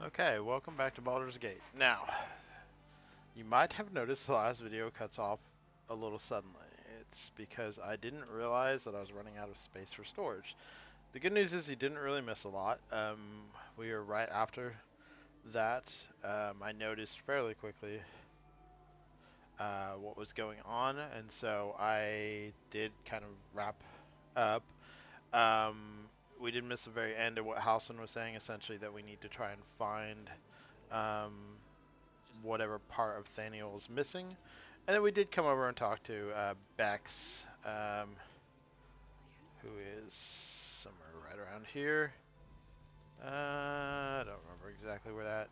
Okay, welcome back to Baldur's Gate. Now, you might have noticed the last video cuts off a little suddenly. It's because I didn't realize that I was running out of space for storage. The good news is you didn't really miss a lot. We were right after that. I noticed fairly quickly what was going on, and so I did kind of wrap up. Um, we did miss the very end of what Halson was saying, essentially that we need to try and find um, whatever part of Thaniel is missing. And then we did come over and talk to Bex, who is somewhere right around here. I don't remember exactly where that.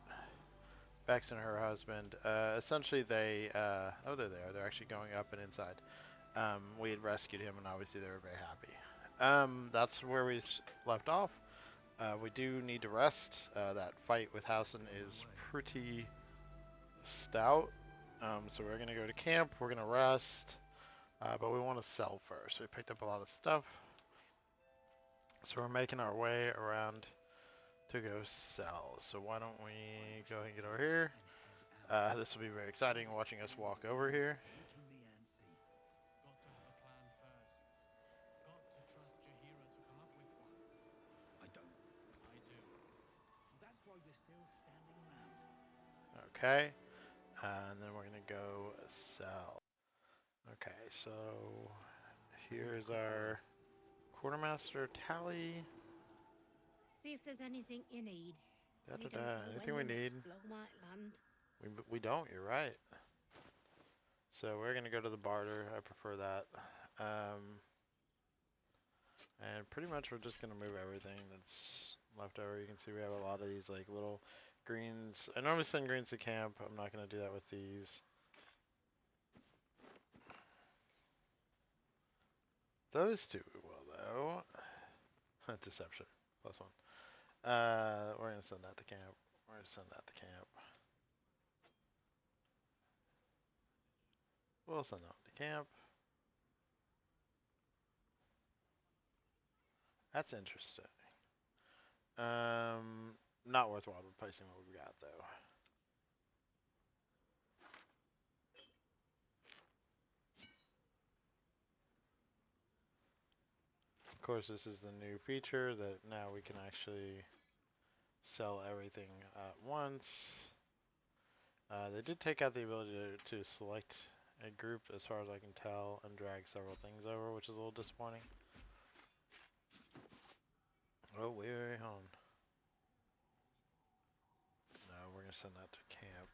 Bex and her husband. Essentially, oh, there they are. They're actually going up and inside. We had rescued him, and obviously they were very happy. That's where we left off. We do need to rest. That fight with Hausen is pretty stout. So we're going to go to camp. We're going to rest. But we want to sell first. We picked up a lot of stuff. So we're making our way around to go sell. So why don't we go ahead and get over here. This will be very exciting watching us walk over here. Okay. And then we're going to go sell. Okay, so here's our quartermaster tally. See if there's anything you need. Da, You da, don't da. know Anything when we the next need. blow might land. We don't, you're right. So we're going to go to the barter. I prefer that. And pretty much we're just going to move everything that's left over. You can see we have a lot of these like little greens. I normally send greens to camp. I'm not going to do that with these. Those two we will though. Deception. +1. We're going to send that to camp. We're going to send that to camp. We'll send that to camp. That's interesting. Not worthwhile replacing what we've got though. Of course, this is the new feature that now we can actually sell everything at once. They did take out the ability to select a group, as far as I can tell, and drag several things over, which is a little disappointing. Oh, wait, hold on. No, we're going to send that to camp.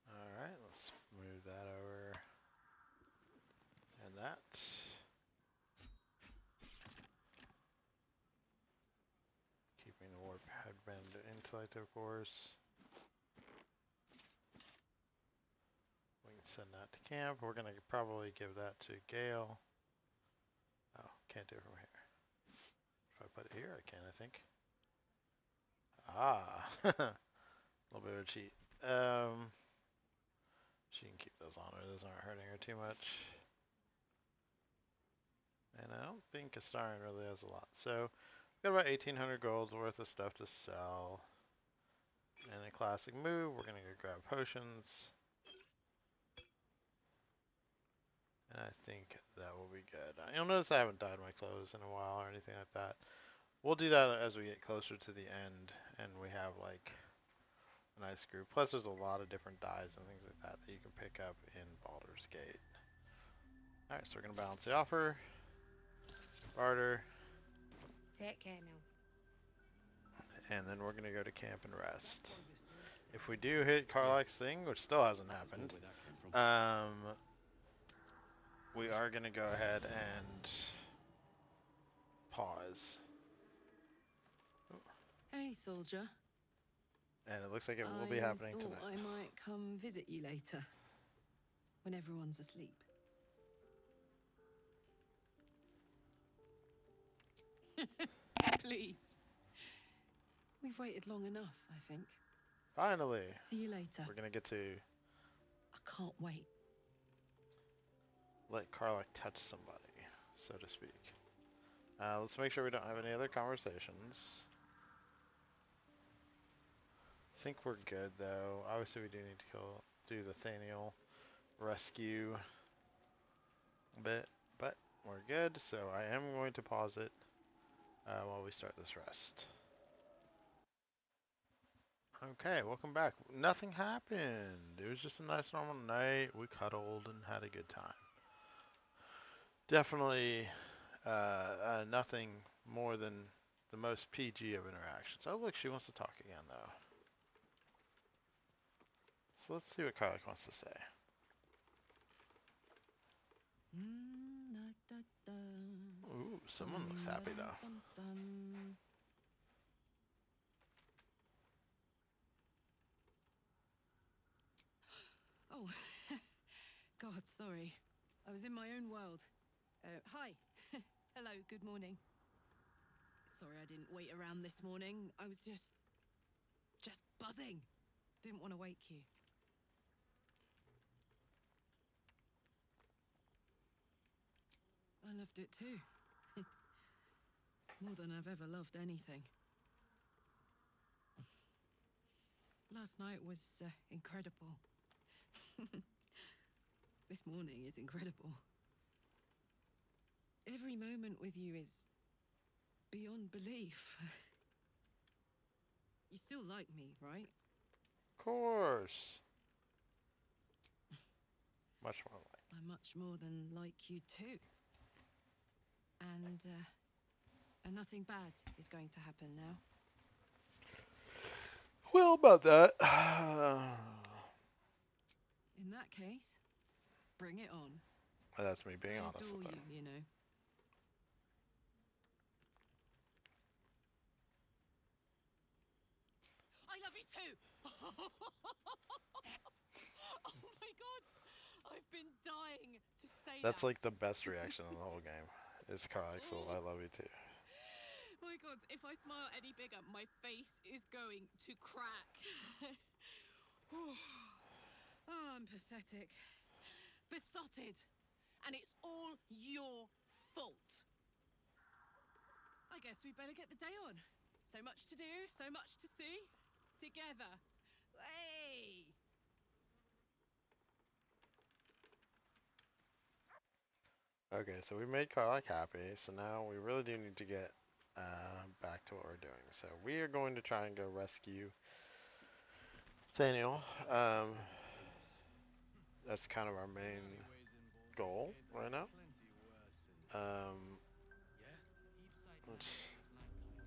Alright, let's move that over. And that. Keeping the warp headband intellect, of course. We can send that to camp. We're going to probably give that to Gale. Oh, can't do it from here. If I put it here, I can, I think. Ah, a little bit of a cheat. She can keep those on her. Those aren't hurting her too much. And I don't think Astarion really has a lot. So, we've got about 1,800 gold's worth of stuff to sell. And a classic move, we're going to go grab potions. And I think that will be good. You'll notice I haven't dyed my clothes in a while or anything like that. We'll do that as we get closer to the end and we have like a nice group. Plus there's a lot of different dyes and things like that that you can pick up in Baldur's Gate. Alright, so we're going to balance the offer. Barter. Take care now. And then we're going to go to camp and rest. If we do hit Karlach's thing, which still hasn't happened, we are going to go ahead and pause. Hey, soldier. And it looks like it will be happening I tonight. thought I might come visit you later, when everyone's asleep. Please. We've waited long enough, I think. Finally! See you later. We're going to get to... I can't wait. let Karlach touch somebody, so to speak. Let's make sure we don't have any other conversations. I think we're good though. Obviously we do need to do the Thaniel rescue bit, but we're good, so I am going to pause it while we start this rest. Okay, welcome back. Nothing happened. It was just a nice normal night. We cuddled and had a good time. Definitely nothing more than the most PG of interactions. Oh look, she wants to talk again though. So let's see what Karlach wants to say. Ooh, someone looks happy though. Oh, God, sorry. I was in my own world. Hi. Hello, good morning. Sorry I didn't wait around this morning. I was just buzzing. Didn't want to wake you. I loved it too. More than I've ever loved anything. Last night was incredible. This morning is incredible. Every moment with you is beyond belief. You still like me, right? Of course. Much more like. I'm much more than like you too. And nothing bad is going to happen now. Well, about that. In that case, bring it on. That's me being I honest adore with her. you, you know. I love you too! Oh my god! I've been dying to say That's that. like the best reaction in the whole game. Is Karlach's little I love you too. My god, if I smile any bigger, my face is going to crack. Oh, I'm pathetic. Besotted. And it's all your fault. I guess we better get the day on. So much to do, so much to see. Together. Hey! Okay, so we made Karlach happy, so now we really do need to get back to what we're doing. So we are going to try and go rescue Thaniel. That's kind of our main goal right now.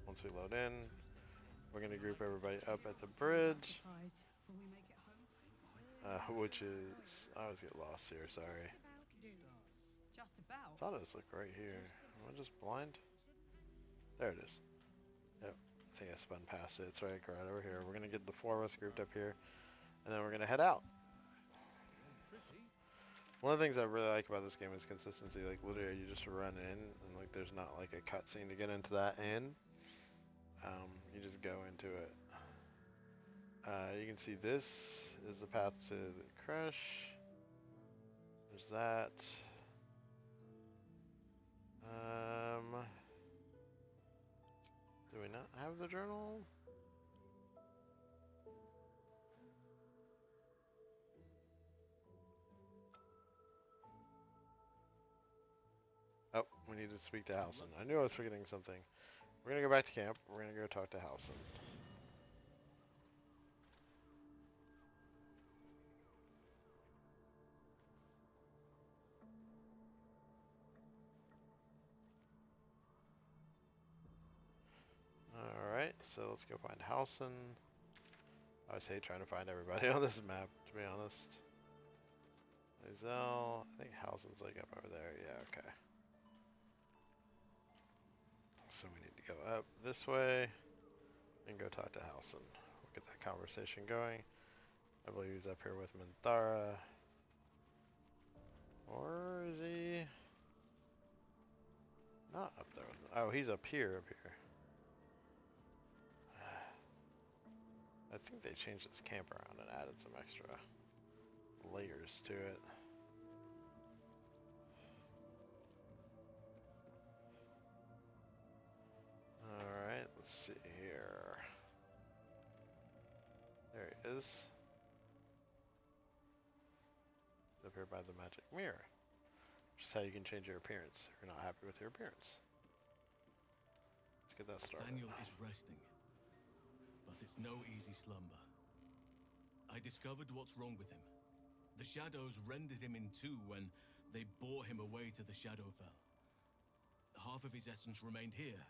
Once we load in, we're going to group everybody up at the bridge, which is, I always get lost here, sorry. Just about. I thought it was like right here. Am I just blind? There it is. Yep, I think I spun past it. It's right over here. We're going to get the 4 of us grouped up here, and then we're going to head out. One of the things I really like about this game is consistency. Like literally, you just run in, and like there's not like a cutscene to get into that inn. You just go into it. You can see this is the path to the crush. There's that. Do we not have the journal? Oh, we need to speak to Halson. I knew I was forgetting something. We're gonna go back to camp. We're gonna go talk to Halson. Alright, so let's go find Halson. I always hate trying to find everybody on this map, to be honest. Lizelle, I think Halson's like up over there. Yeah, okay. So we need to go up this way and go talk to Halson. We'll get that conversation going. I believe he's up here with Minthara. Or is he not up there? Oh, he's up here, I think they changed this camp around and added some extra layers to it. is. Up here by the magic mirror. Which is how you can change your appearance if you're not happy with your appearance. Let's get that started. Nathaniel is resting, but it's no easy slumber. I discovered what's wrong with him. The shadows rendered him in two when they bore him away to the Shadowfell. Half of his essence remained here,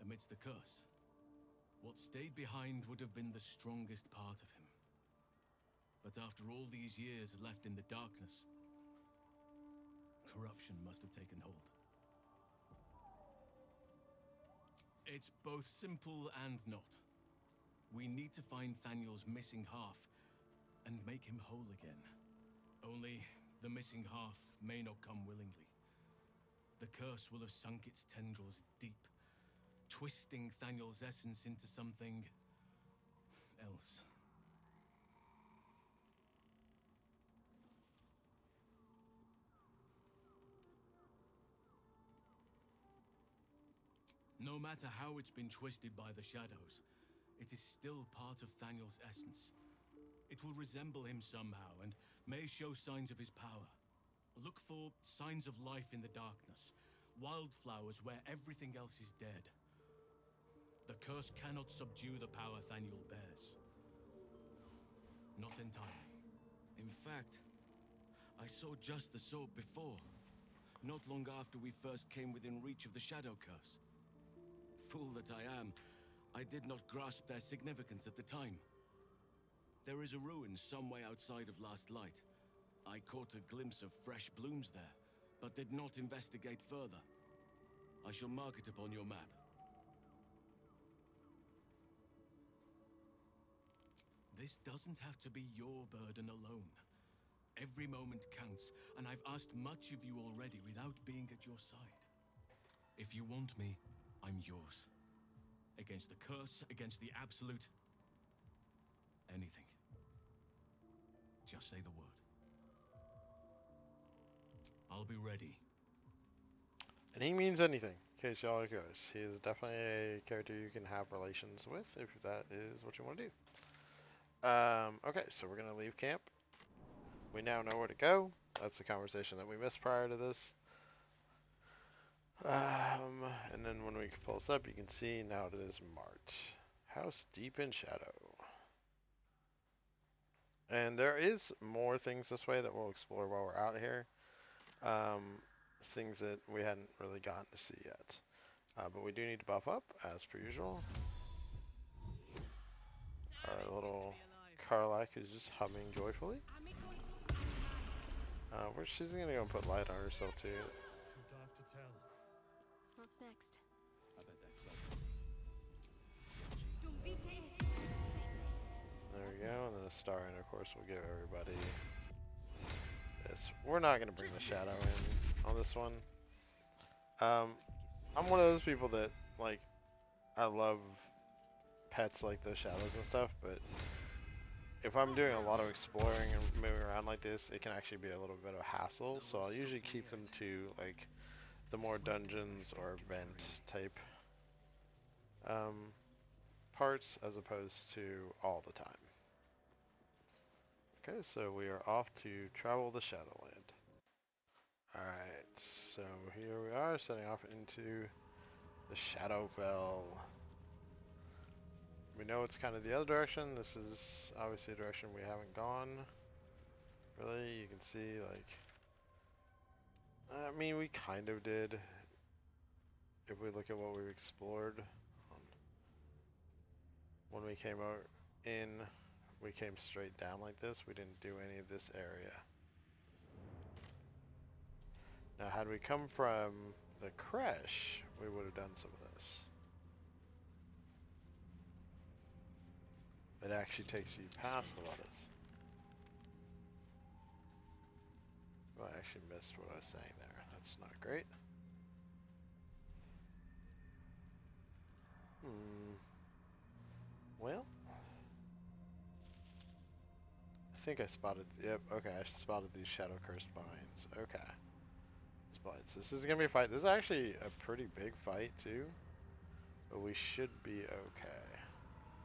amidst the curse. What stayed behind would have been the strongest part of him. But after all these years left in the darkness, corruption must have taken hold. It's both simple and not. We need to find Thaniel's missing half and make him whole again. Only the missing half may not come willingly. The curse will have sunk its tendrils deep, twisting Thaniel's essence into something else. No matter how it's been twisted by the shadows, it is still part of Thaniel's essence. It will resemble him somehow and may show signs of his power. Look for signs of life in the darkness, wildflowers where everything else is dead. The curse cannot subdue the power Thaniel bears. Not entirely. In fact, I saw just the sort before, not long after we first came within reach of the Shadow Curse. Fool that I am, I did not grasp their significance at the time. There is a ruin some way outside of Last Light. I caught a glimpse of fresh blooms there, but did not investigate further. I shall mark it upon your map. This doesn't have to be your burden alone. Every moment counts, and I've asked much of you already without being at your side. If you want me, I'm yours. Against the curse, against the absolute... anything. Just say the word. I'll be ready. And he means anything, in case y'all are curious. He is definitely a character you can have relations with, if that is what you want to do. Okay, so we're going to leave camp. We now know where to go. That's the conversation that we missed prior to this. And then when we pull this up, you can see now it is marked. House deep in shadow. And there is more things this way that we'll explore while we're out here. Things that we hadn't really gotten to see yet. But we do need to buff up, as per usual. Our little Karlach is just humming joyfully. She's gonna go and put light on herself too. Too dark to tell. What's next? I bet they're There we go, and then a star, and of course we'll give everybody this. We're not gonna bring the shadow in on this one. I'm one of those people that, like, I love pets like the shadows and stuff, but if I'm doing a lot of exploring and moving around like this, it can actually be a little bit of a hassle, so I'll usually keep them to, like, the more dungeons or vent type parts as opposed to all the time. Okay, so we are off to travel the Shadowland. Alright, so here we are, setting off into the Shadowfell. We know it's kind of the other direction. This is obviously a direction we haven't gone. Really, you can see, like, I mean, we kind of did. If we look at what we've explored. When we came out in, we came straight down like this. We didn't do any of this area. Now, had we come from the creche, we would have done some of this. It actually takes you past the lettuce. Well, I actually missed what I was saying there. That's not great. Well, I think I spotted, yep, okay, I spotted these shadow cursed vines. Okay. Splites. This is gonna be a fight. This is actually a pretty big fight too. But we should be okay.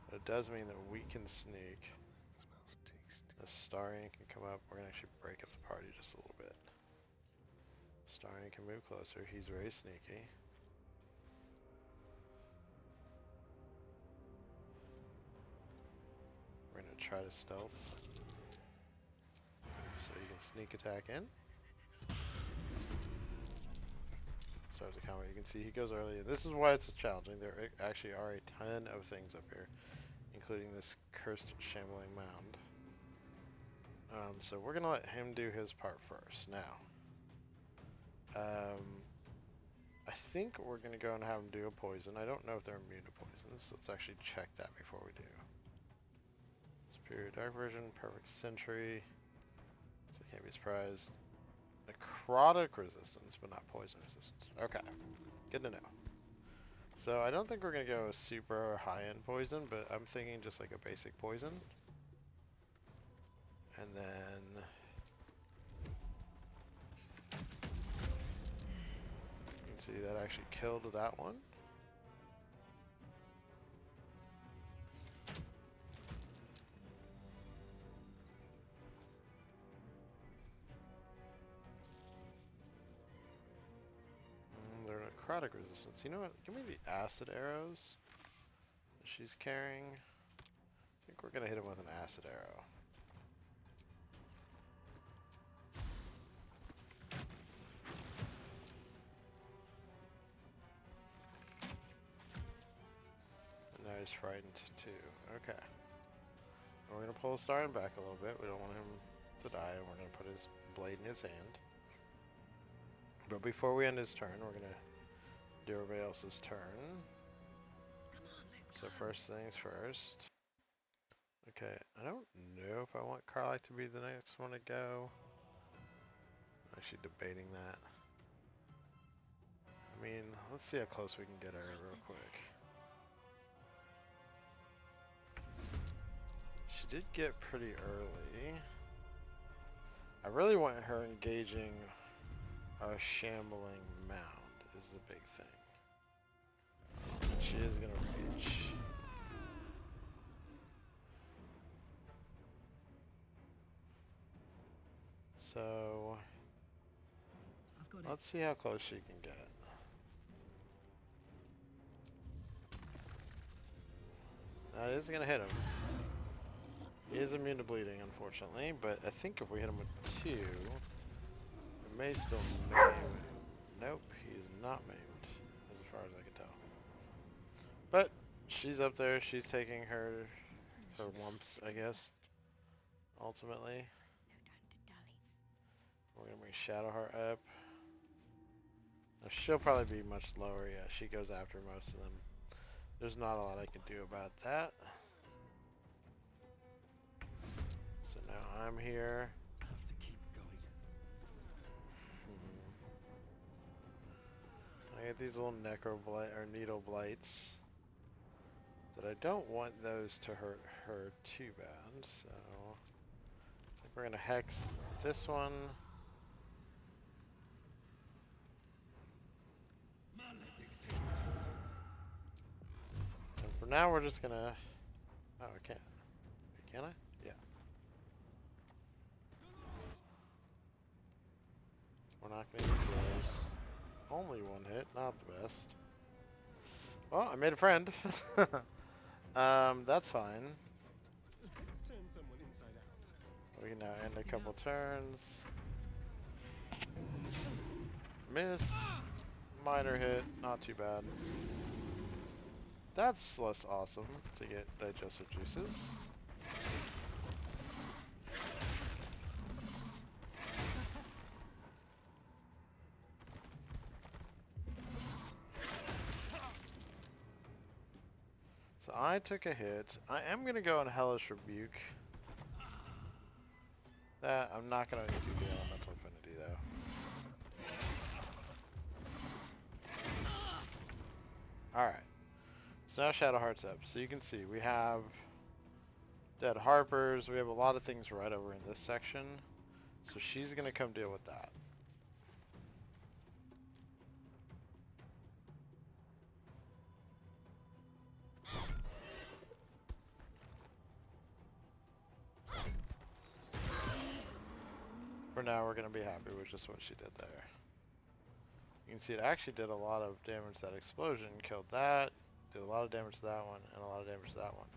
But it does mean that we can sneak. The Starian can come up. We're gonna actually break up the party just a little bit. Starian can move closer. He's very sneaky. We're gonna try to stealth. So you can sneak attack in. Starts a combat. You can see he goes early. This is why it's challenging. There actually are a ton of things up here, including this cursed shambling mound. So we're gonna let him do his part first. Now, I think we're gonna go and have him do a poison. I don't know if they're immune to poisons. So let's actually check that before we do. Superior Dark Version, Perfect Sentry. So can't be surprised. Necrotic resistance, but not poison resistance. Okay, good to know. So I don't think we're gonna go super high-end poison, but I'm thinking just like a basic poison. And then you can see that actually killed that one. They're necrotic resistance. You know what? Give me the acid arrows that she's carrying. I think we're gonna hit him with an acid arrow. And now he's frightened too. Okay. We're gonna pull Starian back a little bit. We don't want him to die, and we're gonna put his blade in his hand. But before we end his turn, we're gonna do everybody else's turn. Come on, let's So go. first things first. Okay, I don't know if I want Karlach to be the next one to go. I'm actually debating that. I mean, let's see how close we can get her real quick. She did get pretty early. I really want her engaging a shambling mound is the big thing. She is gonna reach. So I've got it. let's see how close she can get. That is gonna hit him. He is immune to bleeding, unfortunately, but I think if we hit him with 2, it may still maim him. Nope, he is not maimed, as far as I can tell. But she's up there. She's taking her wumps, I guess. Ultimately, No time to dally. we're gonna bring Shadowheart up. Now, she'll probably be much lower. Yeah, she goes after most of them. There's not a lot I can do about that. So now I'm here. I have to keep going. I get these little needle blights that I don't want those to hurt her too bad. So I think we're gonna hex this one. And for now, we're just gonna. Oh, I can't. Can I? Yeah. We're not gonna use those. Only one hit, not the best. Well, I made a friend. That's fine. Let's turn someone inside out. We can now end a couple turns. Miss. Minor hit, not too bad. That's less awesome to get digestive juices. So I took a hit. I am gonna go on Hellish Rebuke. That I'm not gonna do the Elemental Affinity though. Alright. So now Shadowheart's up. So you can see we have Dead Harpers. We have a lot of things right over in this section. So she's gonna come deal with that. For now, we're gonna be happy with just what she did there. You can see it actually did a lot of damage to that explosion, killed that, did a lot of damage to that one, and a lot of damage to that one.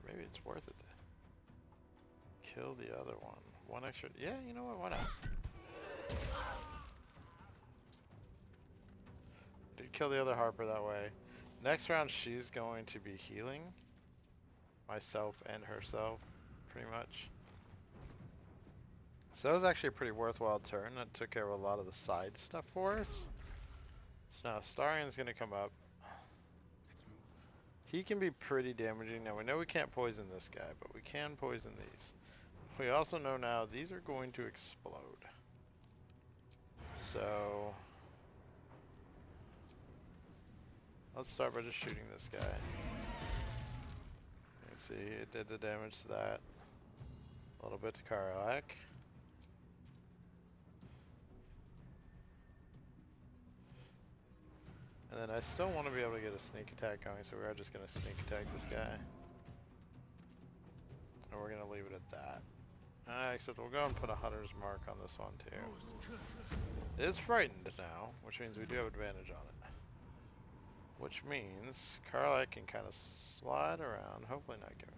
Maybe it's worth it to kill the other one. One extra, yeah, you know what, why not? Did kill the other Harper that way. Next round, she's going to be healing myself and herself, pretty much. So that was actually a pretty worthwhile turn. That took care of a lot of the side stuff for us. So now Starian's going to come up. Let's move. He can be pretty damaging. Now we know we can't poison this guy, but we can poison these. We also know now these are going to explode. So let's start by just shooting this guy. You can see it did the damage to that. A little bit to Karlach. And then I still want to be able to get a sneak attack going, so we are just going to sneak attack this guy. And we're going to leave it at that. Except we'll go and put a hunter's mark on this one too. It is frightened now, which means we do have advantage on it. Which means Karlach can kind of slide around, hopefully not give him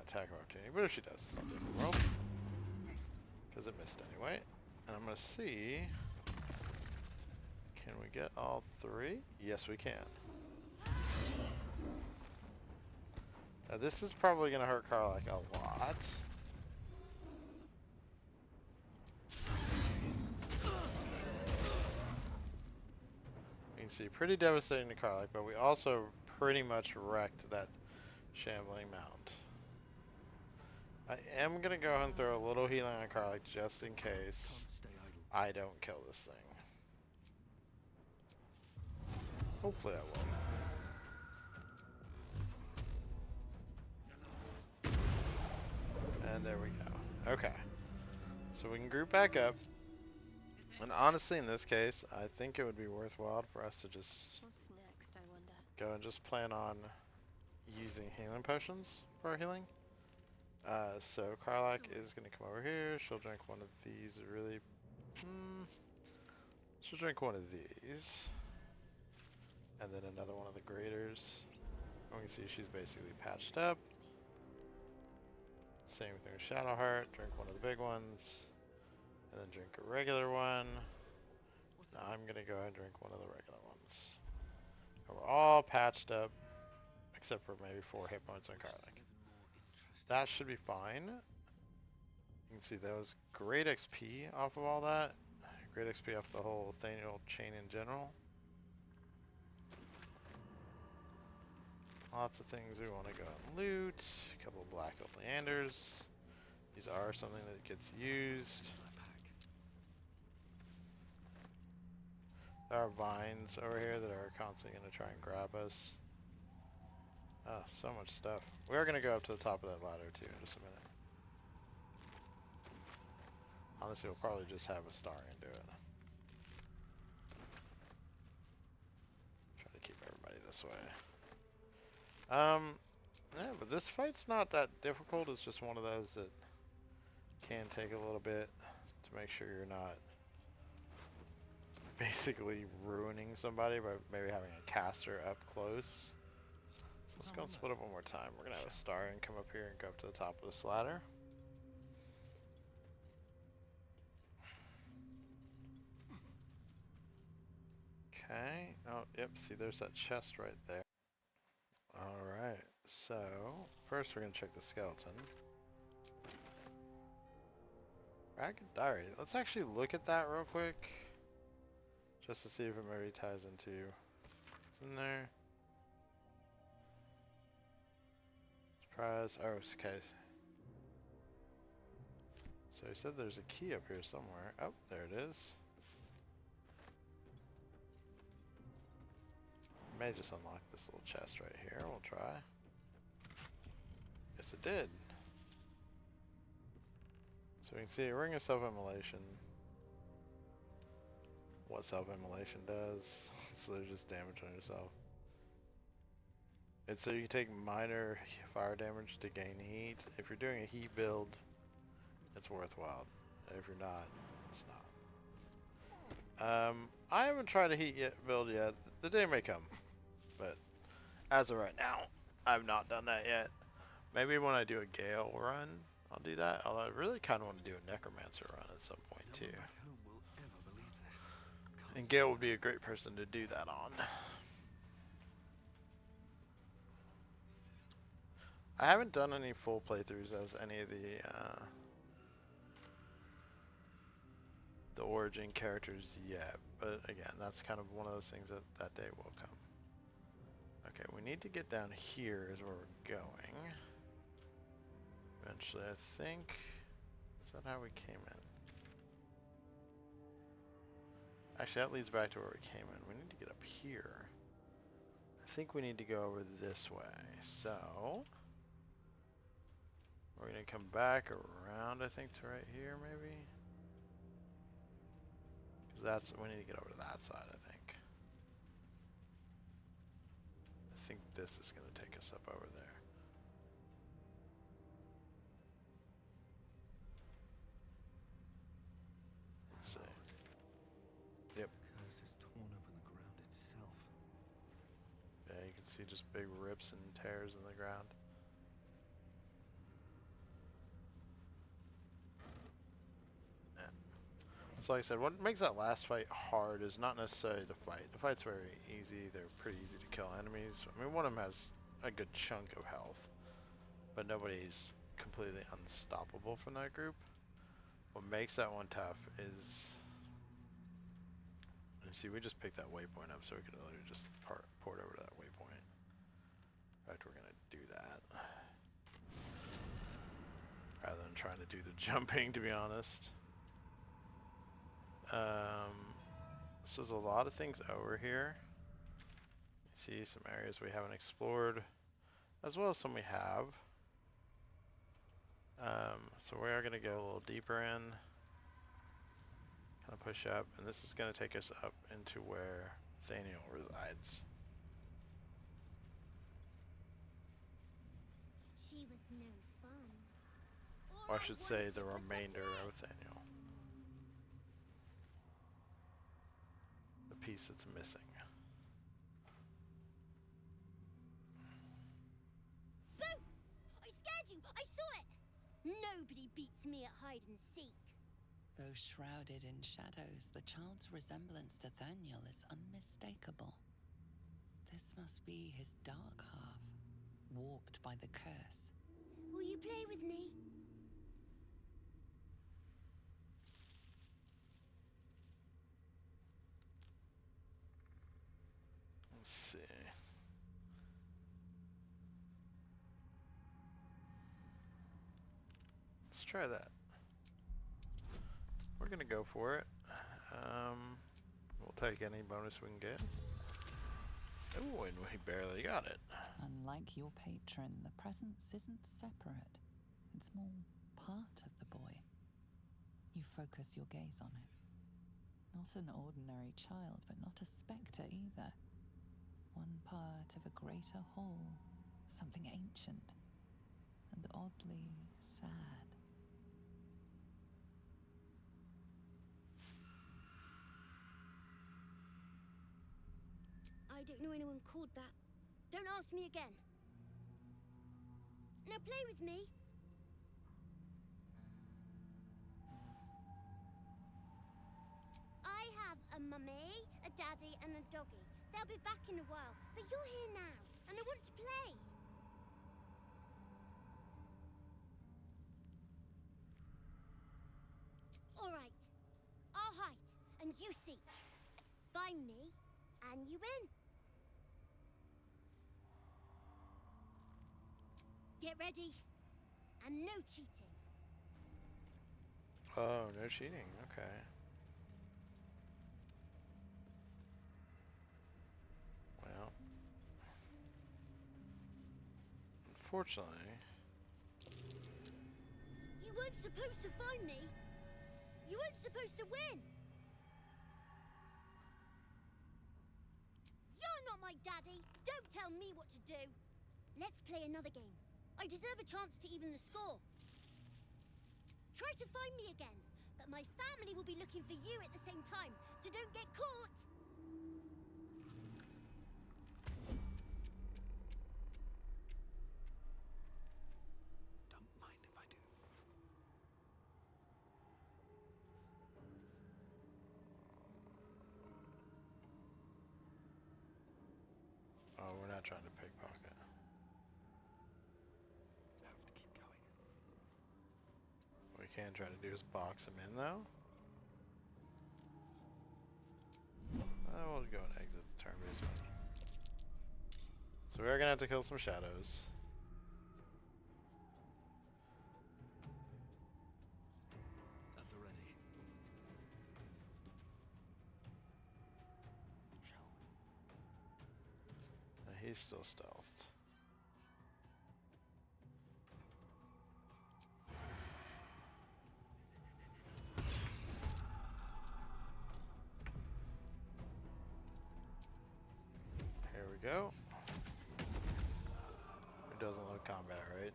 attack of opportunity, but if she does, it's not the end of the world. Because it missed anyway. And I'm going to see, can we get all three? Yes, we can. Now this is probably going to hurt Karlach a lot. You can see pretty devastating to Karlach, but we also pretty much wrecked that shambling mount. I am going to go ahead and throw a little healing on Karlach just in case I don't kill this thing. Hopefully I will. And there we go. Okay. So we can group back up. And honestly, in this case, I think it would be worthwhile for us to just What's next, I wonder? go and just plan on using healing potions for our healing. So Karlach is going to come over here. She'll drink one of these really... she'll drink one of these. And then another one of the graders. And we can see she's basically patched up. Same thing with Shadowheart. Drink one of the big ones. And then drink a regular one. Now I'm going to go ahead and drink one of the regular ones. And we're all patched up. Except for maybe 4 hit points on Karlach. That should be fine. You can see that was great XP off of all that. Great XP off the whole Thaniel chain in general. Lots of things we want to go and loot. A couple of Black Oleanders. These are something that gets used. There are vines over here that are constantly going to try and grab us. Ah, so much stuff. We are going to go up to the top of that ladder too in just a minute. Honestly, we'll probably just have a star and do it. Try to keep everybody this way. Yeah, but this fight's not that difficult. It's just one of those that can take a little bit to make sure you're not basically ruining somebody by maybe having a caster up close. So let's go and split up one more time. We're going to have a star and come up here and go up to the top of this ladder. Okay. Oh, yep. See, there's that chest right there. Alright. So, first we're going to check the skeleton. Ragged Diary. Let's actually look at that real quick. Just to see if it maybe ties into what's in there. Surprise. Oh, okay. So he said there's a key up here somewhere. Oh, there it is. May just unlock this little chest right here. We'll try. Yes, it did. So we can see a ring of self-immolation. What self-immolation does. So there's just damage on yourself. It's so you take minor fire damage to gain heat. If you're doing a heat build, it's worthwhile. If you're not, it's not. I haven't tried a heat build yet. The day may come, but as of right now, I've not done that yet. Maybe when I do a Gale run, I'll do that. Although I really kind of want to do a Necromancer run at some point No too. one back home will ever believe this. And Gale would be a great person to do that on. I haven't done any full playthroughs as any of the origin characters yet, but again, that's kind of one of those things that that day will come. Okay, we need to get down here is where we're going. Eventually, I think. Is that how we came in? Actually, that leads back to where we came in. We need to get up here. I think we need to go over this way. So, we're going to come back around, I think, to right here, maybe? Because that's, we need to get over to that side, I think. I think this is going to take us up over there. Let's see. Yep. The curse has torn open the ground itself. Yeah, you can see just big rips and tears in the ground. So like I said, what makes that last fight hard is not necessarily the fight. The fight's very easy. They're pretty easy to kill enemies. I mean, one of them has a good chunk of health, but nobody's completely unstoppable from that group. What makes that one tough is, you see, we just picked that waypoint up, so we can literally just port over to that waypoint. In fact, we're gonna do that rather than trying to do the jumping, to be honest. So there's a lot of things over here. You see some areas we haven't explored, as well as some we have. So we are going to go a little deeper in, kind of push up, and this is going to take us up into where Thaniel resides. She was no fun. Or I should say the remainder of Thaniel. The piece that's missing. Boo! I scared you! I saw it! Nobody beats me at hide and seek. Though shrouded in shadows, the child's resemblance to Thaniel is unmistakable. This must be his dark half, warped by the curse. Will you play with me? Let's see. Let's try that. We're gonna go for it. We'll take any bonus we can get. Oh, and we barely got it. Unlike your patron, the presence isn't separate. It's more part of the boy. You focus your gaze on it. Not an ordinary child, but not a spectre either. One part of a greater whole, something ancient and oddly sad. I don't know anyone called that. Don't ask me again. Now play with me. I have a mummy, a daddy, and a doggy. They'll be back in a while, but you're here now, and I want to play. All right, I'll hide, and you seek. Find me, and you win. Get ready, and no cheating. Oh, no cheating. Okay. Well, unfortunately, You weren't supposed to find me. You weren't supposed to win. You're not my daddy. Don't tell me what to do. Let's play another game. I deserve a chance to even the score. Try to find me again, but my family will be looking for you at the same time, so don't get caught! Don't mind if I do. Oh, we're not trying to pickpocket. Have to keep going. What we can try to do is box him in, though. We'll go and exit the turn-based one. So we are gonna have to kill some shadows. At the ready. He's still stealthed. Here we go. Who doesn't love combat, right?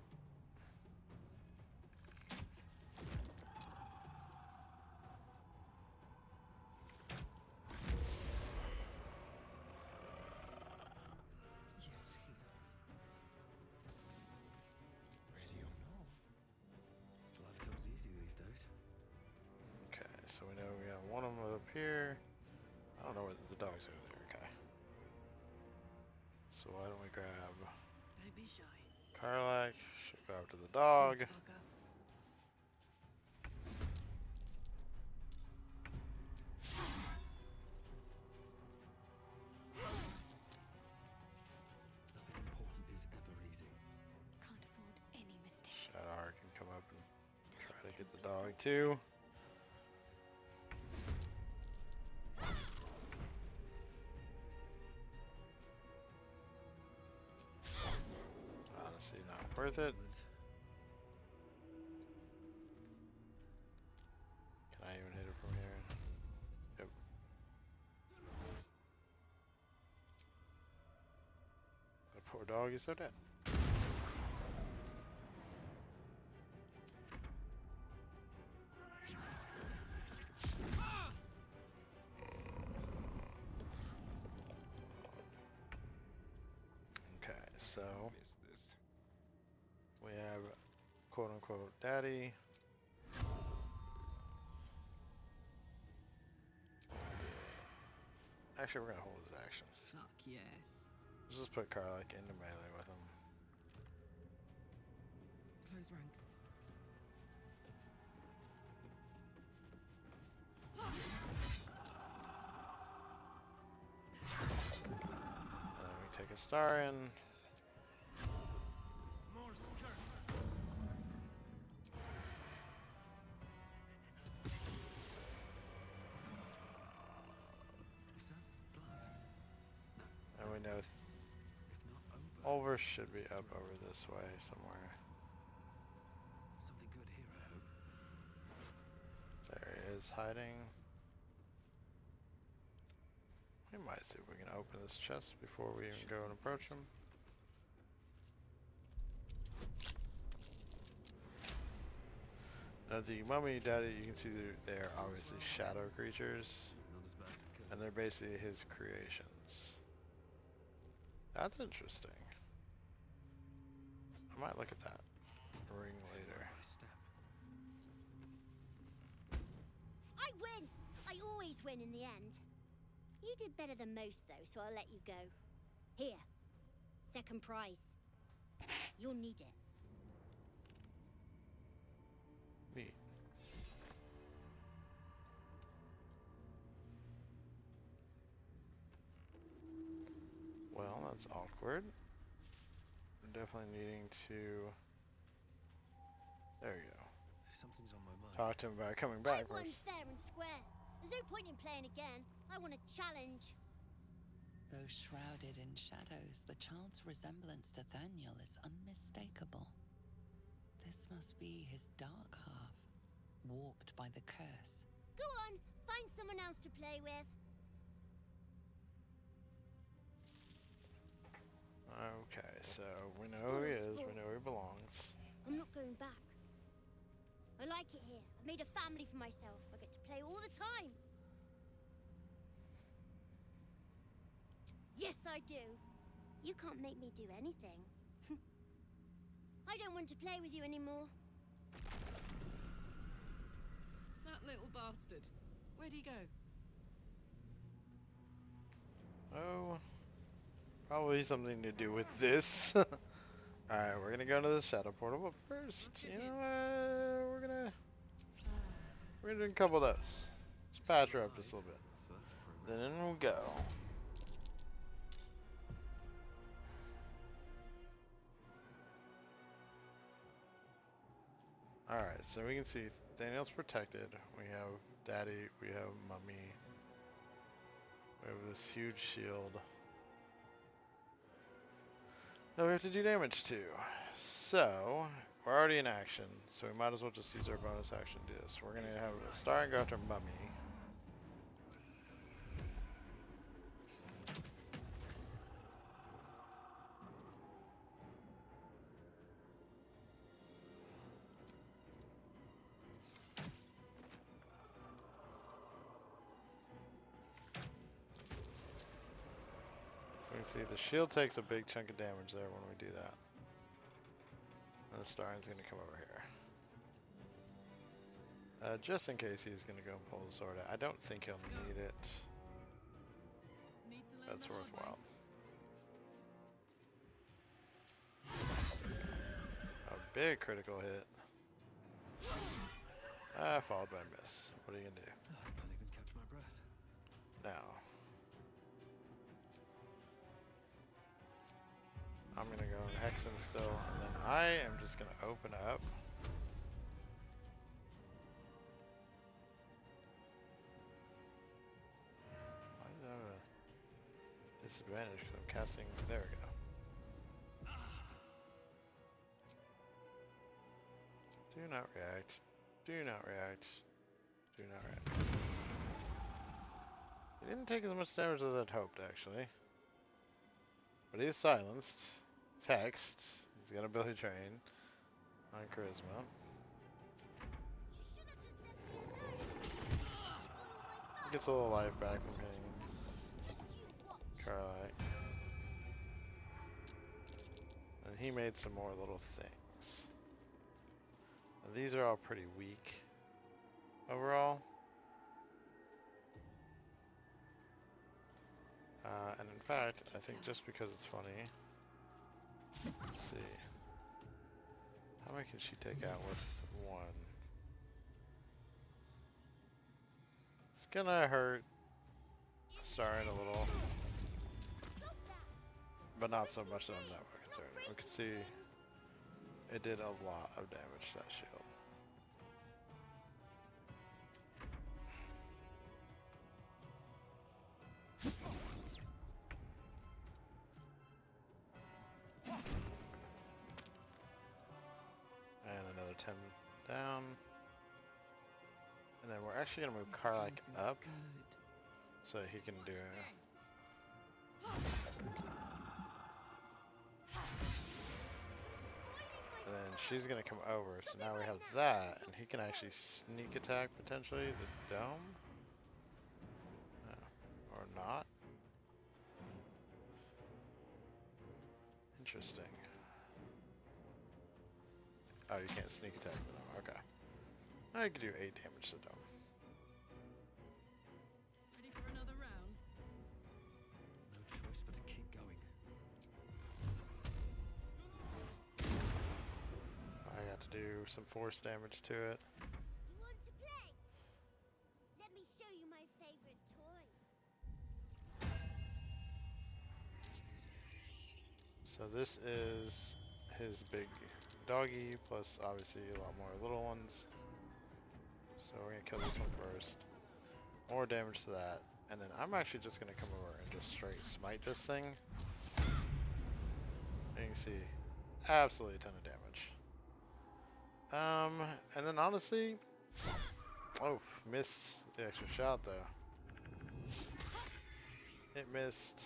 Yes, here. Ready or no? Blood comes easy these days. Okay, so we know we got one of them up here. I don't know where the dogs are there. Okay. So why don't we grab Don't be shy. Karlach? Should go up to the dog. Fucker. Nothing important is ever easy. Can't afford any mistakes. Shadow can come up and try to get the dog too. Honestly, not worth it. Can I even hit it from here? Yep. The poor dog is so dead. Okay, so Miss this. we have quote unquote daddy. Actually, we're gonna hold his action. Fuck yes. Let's just put Karlach into melee with him. Close ranks. And then we take a star in. Is that blood? And we know If not over. Ulver should be up over this way somewhere. Something good here, I hope. There he is hiding. We might see if we can open this chest before we even go and approach him. Now the mummy daddy, you can see they're obviously shadow creatures, Not as bad as it could. and they're basically his creations. That's interesting. I might look at that ring later. By step. I win! I always win in the end. You did better than most, though, so I'll let you go. Here. Second prize. You'll need it. Neat. Well, that's awkward. We're definitely needing to... There you go. Something's on my mind. Talk to him about coming I back won first. fair and square. There's no point in playing again. I want a challenge. Though shrouded in shadows, the child's resemblance to Thaniel is unmistakable. This must be his dark half, warped by the curse. Go on, find someone else to play with. Okay, so we know who he is, we know where he belongs. I'm not going back. I like it here. I made a family for myself. I get to play all the time. Yes, I do. You can't make me do anything. I don't want to play with you anymore. That little bastard. Where'd he go? Oh, probably something to do with this. Alright, we're gonna go into the shadow portal, but first, Let's get you him. know what? We're gonna do a couple of those. Just patch her up just a little bit. So that's progress. Then we'll go. Alright, so we can see Daniel's protected. We have Daddy, we have Mummy. We have this huge shield that we have to do damage to. So, we're already in action, so we might as well just use our bonus action to do this. We're gonna have a star and go after Mummy. So we can see the shield takes a big chunk of damage there when we do that. And the Starin's gonna come over here. Just in case he's gonna go and pull the sword out. I don't think he'll need it. Need to learn That's the hard worthwhile. way. A big critical hit. Followed by a miss. What are you gonna do? Oh, I can't even catch my breath. Now. I'm gonna go and hex him still, and then I am just gonna open up. Why does that have a disadvantage? Because I'm casting. There we go. Do not react. Do not react. Do not react. He didn't take as much damage as I'd hoped, actually. But he is silenced. Text. He's got ability train on charisma. He gets a little life back from hitting Karlach. And he made some more little things. Now, these are all pretty weak overall. And in fact, I think just because it's funny, let's see. How many can she take out with one? It's gonna hurt Starin a little, but not so much that I'm that concerned. We can see it did a lot of damage to that shield. And another 10 down. And then we're actually going to move Karlach up so he can do and then she's going to come over. So now we have that, and he can actually sneak attack potentially the dome. Or not. Interesting. Oh, you can't sneak attack the dome. Okay. I could do 8 damage to the dome. Ready for another round? No choice but to keep going. I got to do some force damage to it. You want to play? Let me show you my favorite toy. So this is his big doggy, plus obviously a lot more little ones. So we're gonna kill this one first. More damage to that. And then I'm actually just gonna come over and just straight smite this thing. And you can see, absolutely a ton of damage. And then honestly, oh, missed the extra shot though. It missed.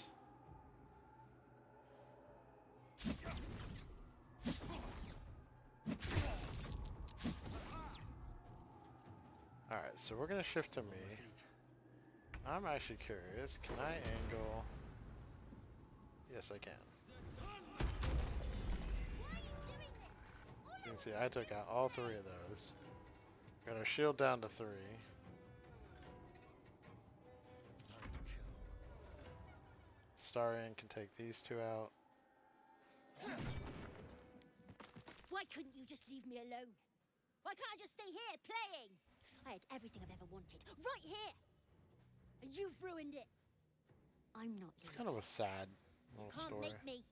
Alright, so we're gonna shift to me. I'm actually curious, can I angle? Yes, I can. You can see I took out all 3 of those. Got our shield down to 3. Starian can take these 2 out. Why couldn't you just leave me alone? Why can't I just stay here playing? I had everything I've ever wanted right here, and you've ruined it. I'm not It's leaving. kind of a sad You little can't story. make me.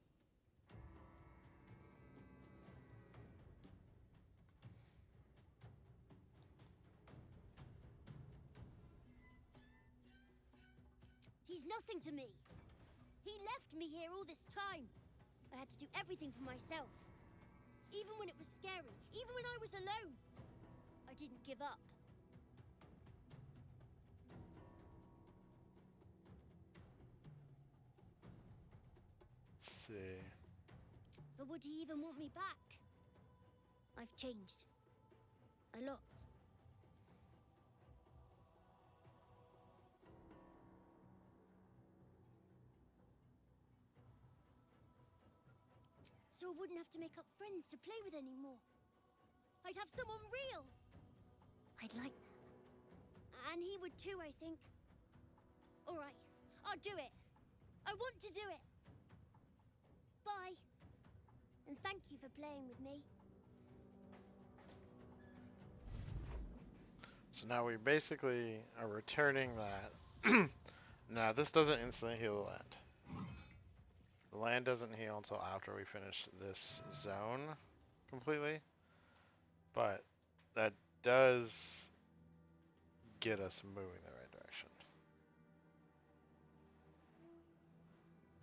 He's nothing to me. He left me here all this time. I had to do everything for myself. Even when it was scary, even when I was alone, I didn't give up. Let's see. But would he even want me back? I've changed. A lot. So I wouldn't have to make up friends to play with anymore. I'd have someone real. I'd like that. And he would too, I think. All right, I'll do it. I want to do it. Bye. And thank you for playing with me. So now we basically are returning that. Now this doesn't instantly heal the land. The land doesn't heal until after we finish this zone completely. But that does get us moving the right direction.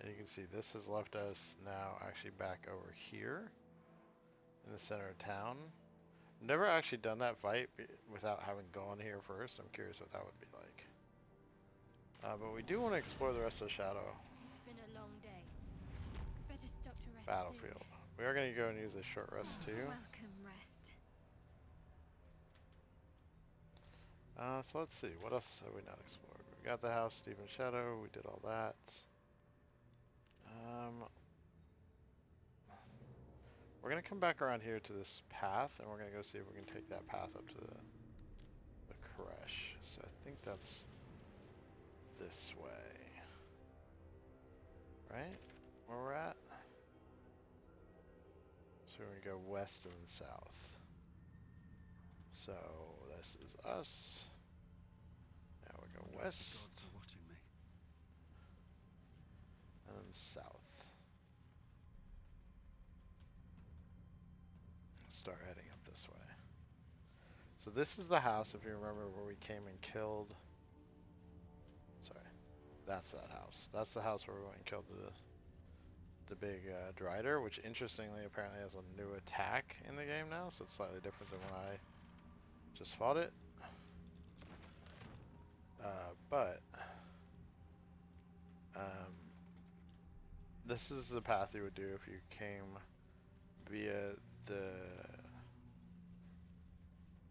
And you can see this has left us now actually back over here in the center of town. Never actually done that fight without having gone here first. I'm curious what that would be like. But we do want to explore the rest of the Shadow It's been a long day. Better stop to rest battlefield. We are going to go and use a short rest too. Welcome rest. So let's see, what else have we not explored? We got the house, Stephen's Shadow, we did all that. We're going to come back around here to this path, and we're going to go see if we can take that path up to the creche. So I think that's this way. Right? Where we're at? So we're going to go west and south. So this is us. Now we go west Gods are watching me. and then south. Start heading up this way. So this is the house, if you remember, where we came and killed. Sorry, that's that house. That's the house where we went and killed the big Drider, which interestingly apparently has a new attack in the game now, so it's slightly different than when I just fought it. This is the path you would do if you came via the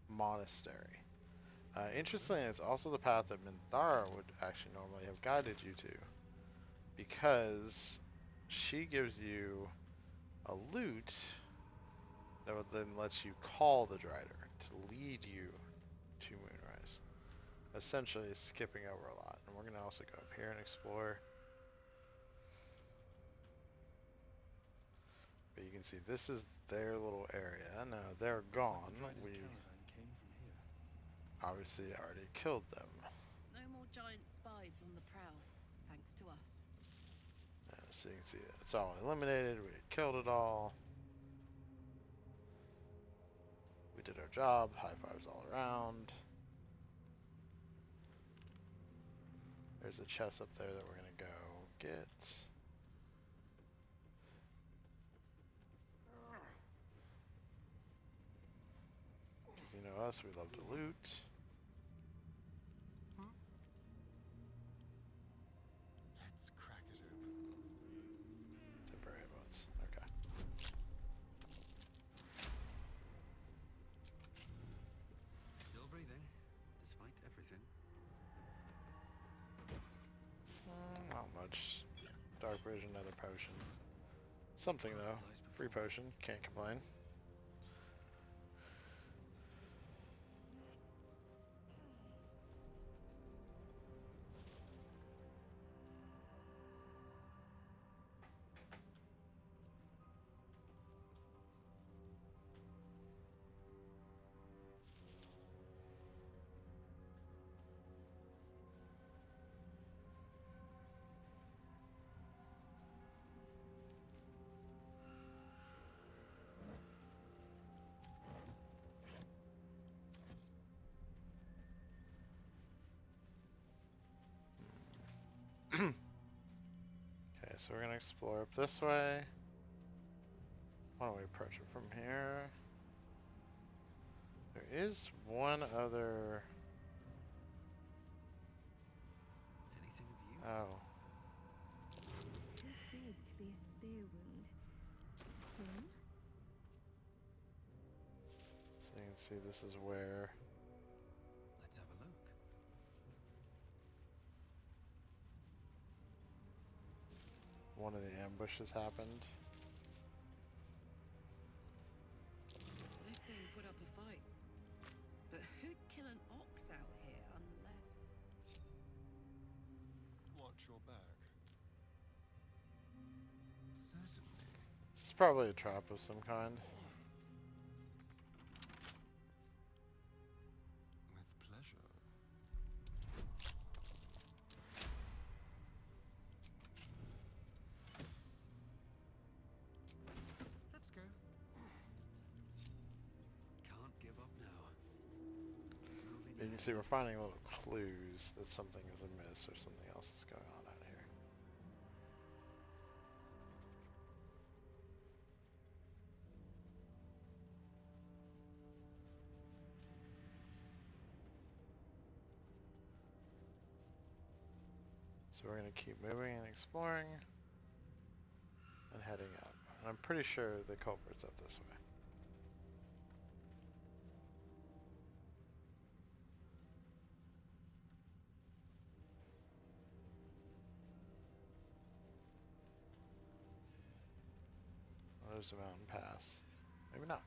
monastery. Interestingly, it's also the path that Minthara would actually normally have guided you to, because she gives you a lute that would then let you call the Drider to lead you to Moonrise. Essentially, skipping over a lot. And we're going to also go up here and explore. But you can see this is their little area. Now they're gone. We obviously already killed them. No more giant spides on the prowl, thanks to us. So you can see it's all eliminated. We killed it all. We did our job. High fives all around. There's a chest up there that we're going to go get. Because you know us, we love to loot. Let's crack it open. Temporary modes. Okay. Dark vision, another potion. Something though. Free potion, can't complain. Okay, so we're gonna explore up this way. Why don't we approach it from here? There is one other. Anything of you? Oh, Too big to be a spear wound. Thin? so you can see this is where. Let's have a look. One of the ambushes happened. This thing put up a fight. But who'd kill an ox out here unless... Watch your back. Certainly. This is probably a trap of some kind. With pleasure. Let's go. Can't give up now. Moving You can see we're finding little clues that something is amiss or something else is going on out here. So we're going to keep moving and exploring and heading up. And I'm pretty sure the culprit's up this way. Oh, there's a mountain pass. Maybe not.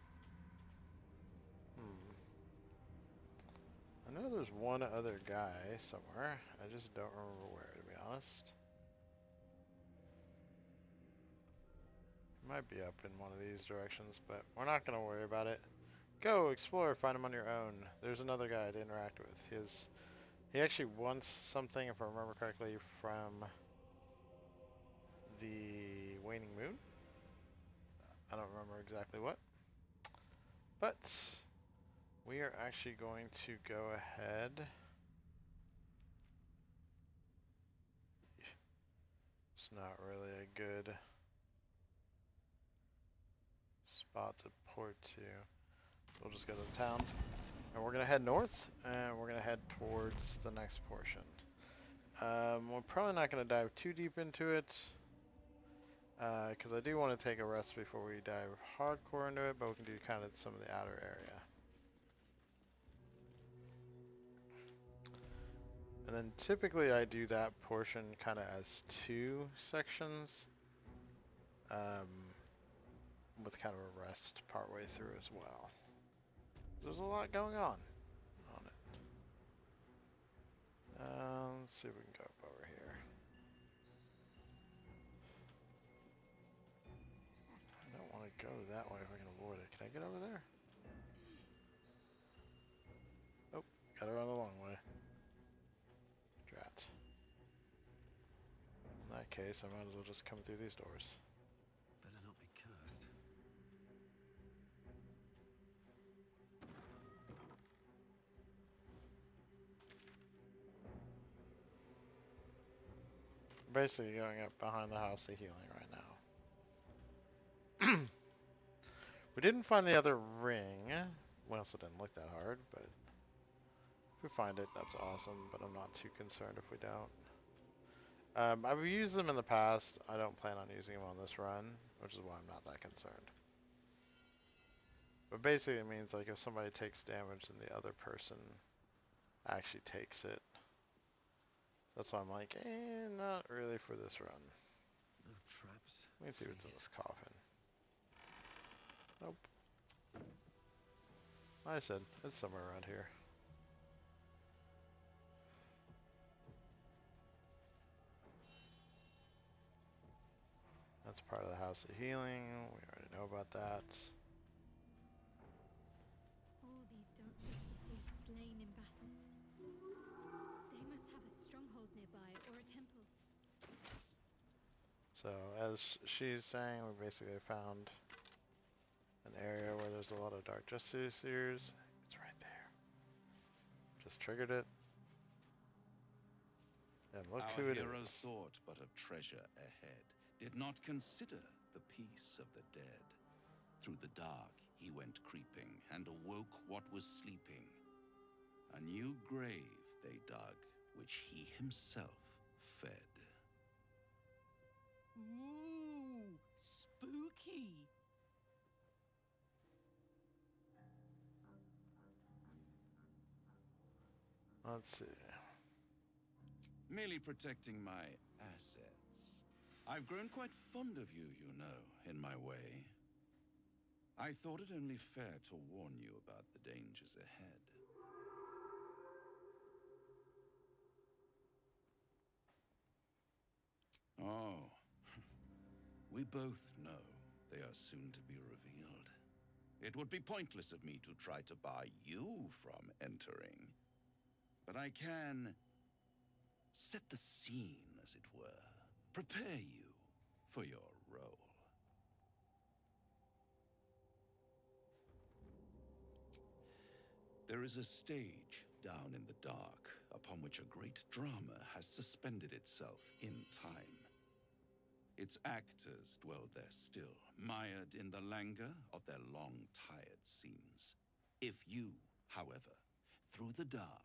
I know there's one other guy somewhere. I just don't remember where, to be honest. Might be up in one of these directions, but we're not going to worry about it. Go, explore, find him on your own. There's another guy to interact with. He actually wants something, if I remember correctly, from the Waning Moon. I don't remember exactly what. But we are actually going to go ahead. It's not really a good spot to port to. We'll just go to the town. And we're going to head north, and we're going to head towards the next portion. We're probably not going to dive too deep into it, because I do want to take a rest before we dive hardcore into it, but we can do kind of some of the outer area. And then typically I do that portion kind of as two sections, with kind of a rest partway through as well. There's a lot going on it. Let's see if we can go up over here. I don't want to go that way if I can avoid it. Can I get over there? Oh, got around the long way. Drat. In that case, I might as well just come through these doors. Better not be cursed. Basically going up behind the house of healing right now. We didn't find the other ring. We also didn't look that hard, but if we find it, that's awesome, but I'm not too concerned if we don't. I've used them in the past. I don't plan on using them on this run, which is why I'm not that concerned. But basically it means like if somebody takes damage, then the other person actually takes it. That's why I'm like, not really for this run. traps. Let me see what's in this coffin. Nope. I said, it's somewhere around here. That's part of the House of Healing. We already know about that. All these dark justices slain in battle. They must have a stronghold nearby or a temple. So, as she's saying, we basically found an area where there's a lot of dark justiciars. It's right there. Just triggered it. And look Our who it hero is. thought but of treasure ahead, did not consider the peace of the dead. Through the dark he went creeping, and awoke what was sleeping. A new grave they dug, which he himself fed. Ooh, spooky. Let's see. Merely protecting my assets. I've grown quite fond of you, you know, in my way. I thought it only fair to warn you about the dangers ahead. Oh, we both know they are soon to be revealed. It would be pointless of me to try to bar you from entering. But I can set the scene, as it were. Prepare you for your role. There is a stage down in the dark upon which a great drama has suspended itself in time. Its actors dwell there still, mired in the languor of their long-tired scenes. If you, however, through the dark,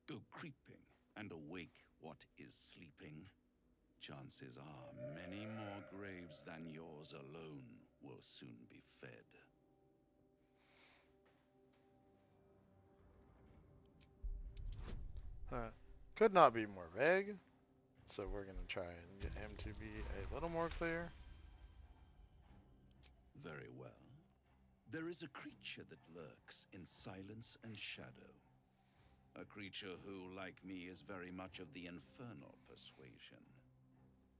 go creeping and awake what is sleeping, chances are many more graves than yours alone will soon be fed. Could not be more vague. So we're going to try and get him to be a little more clear. Very well. There is a creature that lurks in silence and shadow. A creature who, like me, is very much of the infernal persuasion.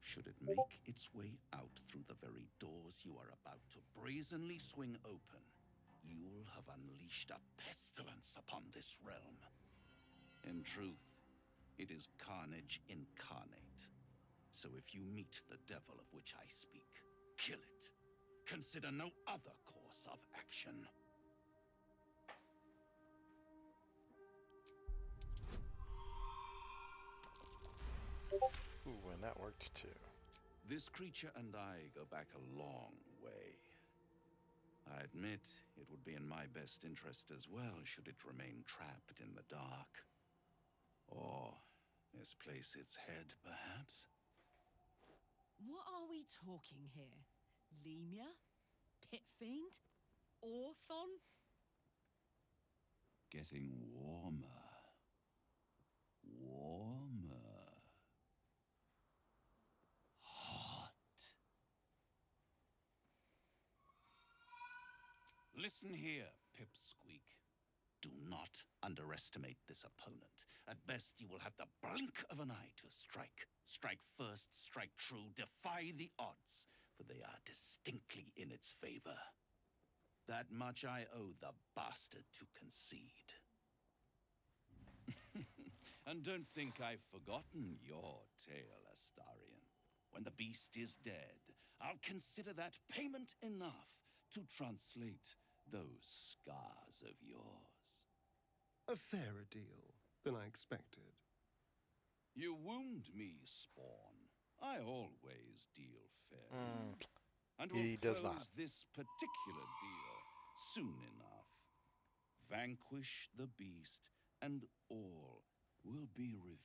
Should it make its way out through the very doors you are about to brazenly swing open, you'll have unleashed a pestilence upon this realm. In truth, it is carnage incarnate. So if you meet the devil of which I speak, kill it. Consider no other course of action. Ooh, and that worked too. This creature and I go back a long way. I admit it would be in my best interest as well should it remain trapped in the dark. Or misplace its head, perhaps? What are we talking here? Lemur? Pit fiend? Orthon? Getting warmer. Warmer. Hot. Listen here, Pipsqueak. Do not underestimate this opponent. At best, you will have the blink of an eye to strike. Strike first, strike true, defy the odds, for they are distinctly in its favor. That much I owe the bastard to concede. And don't think I've forgotten your tale, Astarion. When the beast is dead, I'll consider that payment enough to translate those scars of yours. A fairer deal than I expected. You wound me, Spawn. I always deal fairly. And he we'll does close not. this particular deal soon enough. Vanquish the beast, and all will be revealed.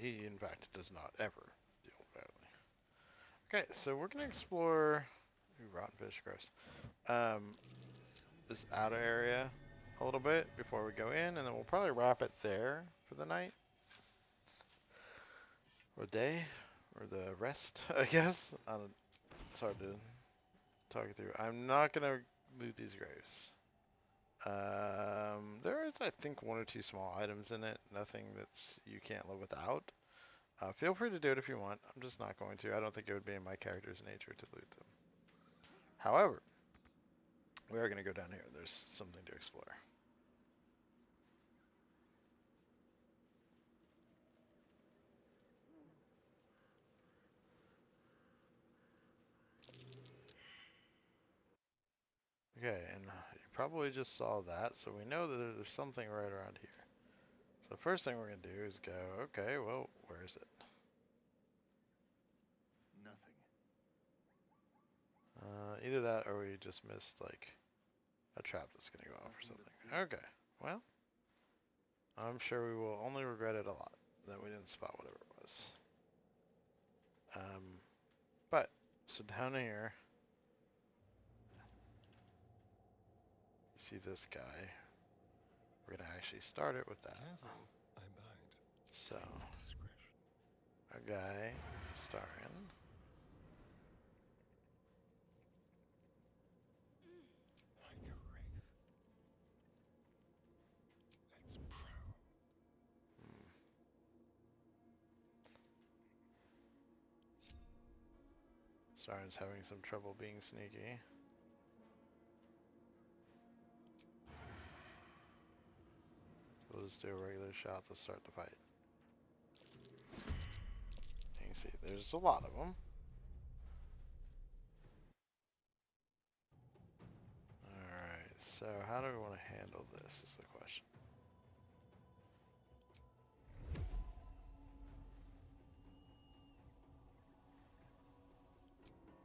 He, in fact, does not ever deal fairly. Okay, so we're going to explore... Ooh, rotten fish, gross. This outer area a little bit before we go in, and then we'll probably wrap it there for the night. or day, or the rest, I guess. It's hard to talk it through. I'm not gonna loot these graves. There is, I think, one or two small items in it. Nothing that's you can't live without. Feel free to do it if you want. I'm just not going to. I don't think it would be in my character's nature to loot them. However, we are going to go down here. There's something to explore. Okay, and you probably just saw that, so we know that there's something right around here. So the first thing we're going to do is go, okay, well, where is it? Nothing. Either that or we just missed, like, a trap that's going to go off or something. Okay, well, I'm sure we will only regret it a lot that we didn't spot whatever it was. But, so down here, you see this guy. We're going to actually start it with that. Careful, I bite. So, Discretion. our guy, starring. Like a wraith. Let's prowl. Starin's having some trouble being sneaky. We'll just do a regular shot to start the fight. You can see there's a lot of them. Alright, so how do we want to handle this is the question.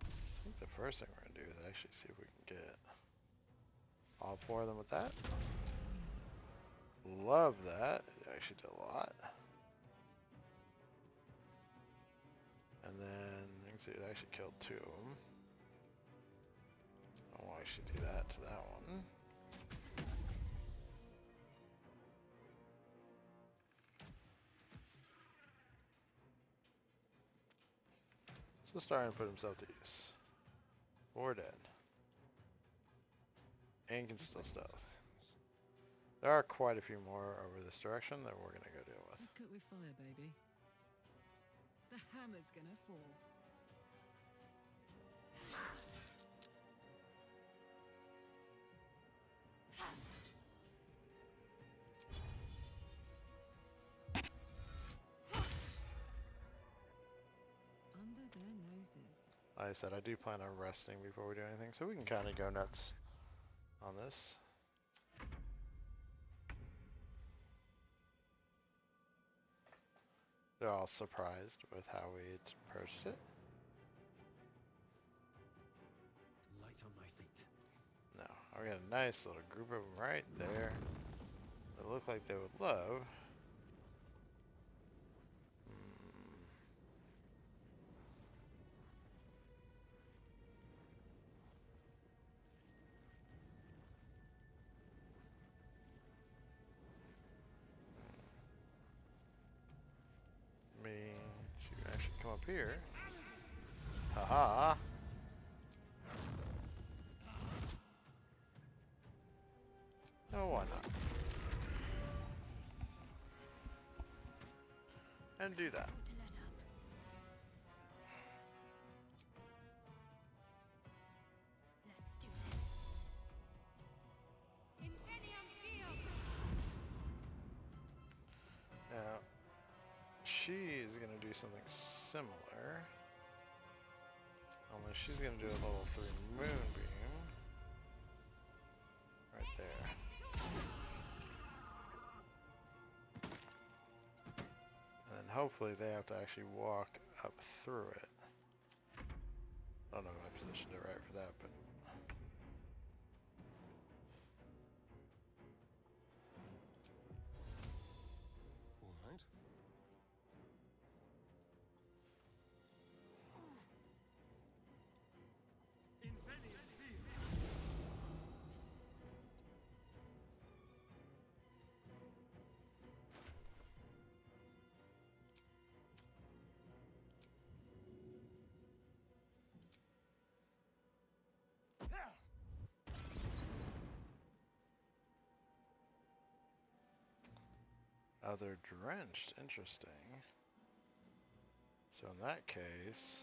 I think the first thing we're going to do is actually see if we can get all four of them with that. Love that. It actually did a lot. And then you can see it actually killed two of them. I won't actually do that to that one. So starting to put himself to use. Or dead. And can still stealth. There are quite a few more over this direction that we're gonna go deal with. Let's cook with fire, baby. The hammer's gonna fall. Under their noses. Like I said, I do plan on resting before we do anything, so we can kind of go nuts on this. They're all surprised with how we approached it. Light on my feet. No, we got a nice little group of them right there. They look like they would love. Me to actually come up here. Haha. No, why not? And do that. To let up. Let's do this. Now, she's gonna do something similar. Only she's gonna do a level 3 moonbeam. Right there. And then hopefully they have to actually walk up through it. I don't know if I positioned it right for that, but... All right. Oh, they're drenched. Interesting. So in that case...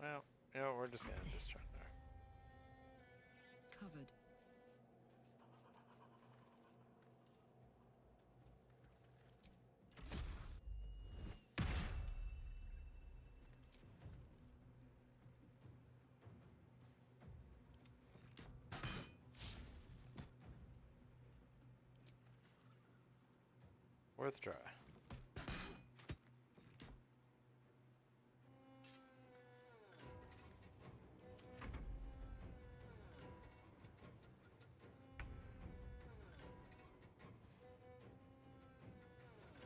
Well, you know, we're just gonna end this turn there. Covered. Worth a try.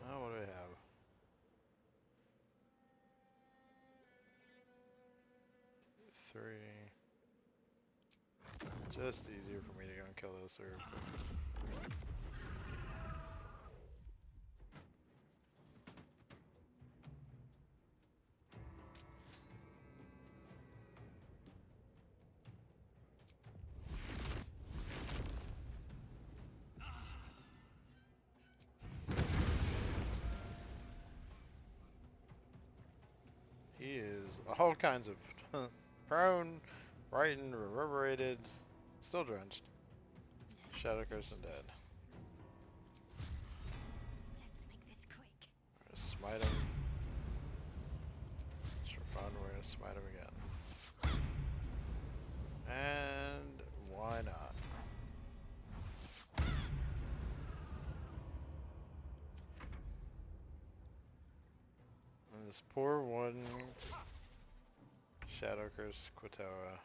Oh, what do we have? Three. Just easier for me to go and kill those three. He is all kinds of prone, frightened, reverberated, still drenched. Shadow Curse and dead. Let's make this quick. We're gonna smite him. Just for fun, we're gonna smite him again. And why not? And this poor one Shadow Curse Quatoa.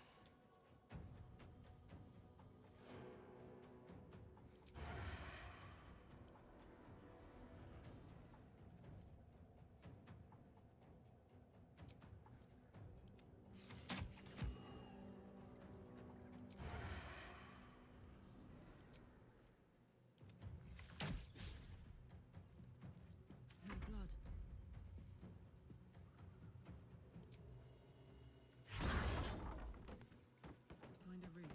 Smell blood. Find a root.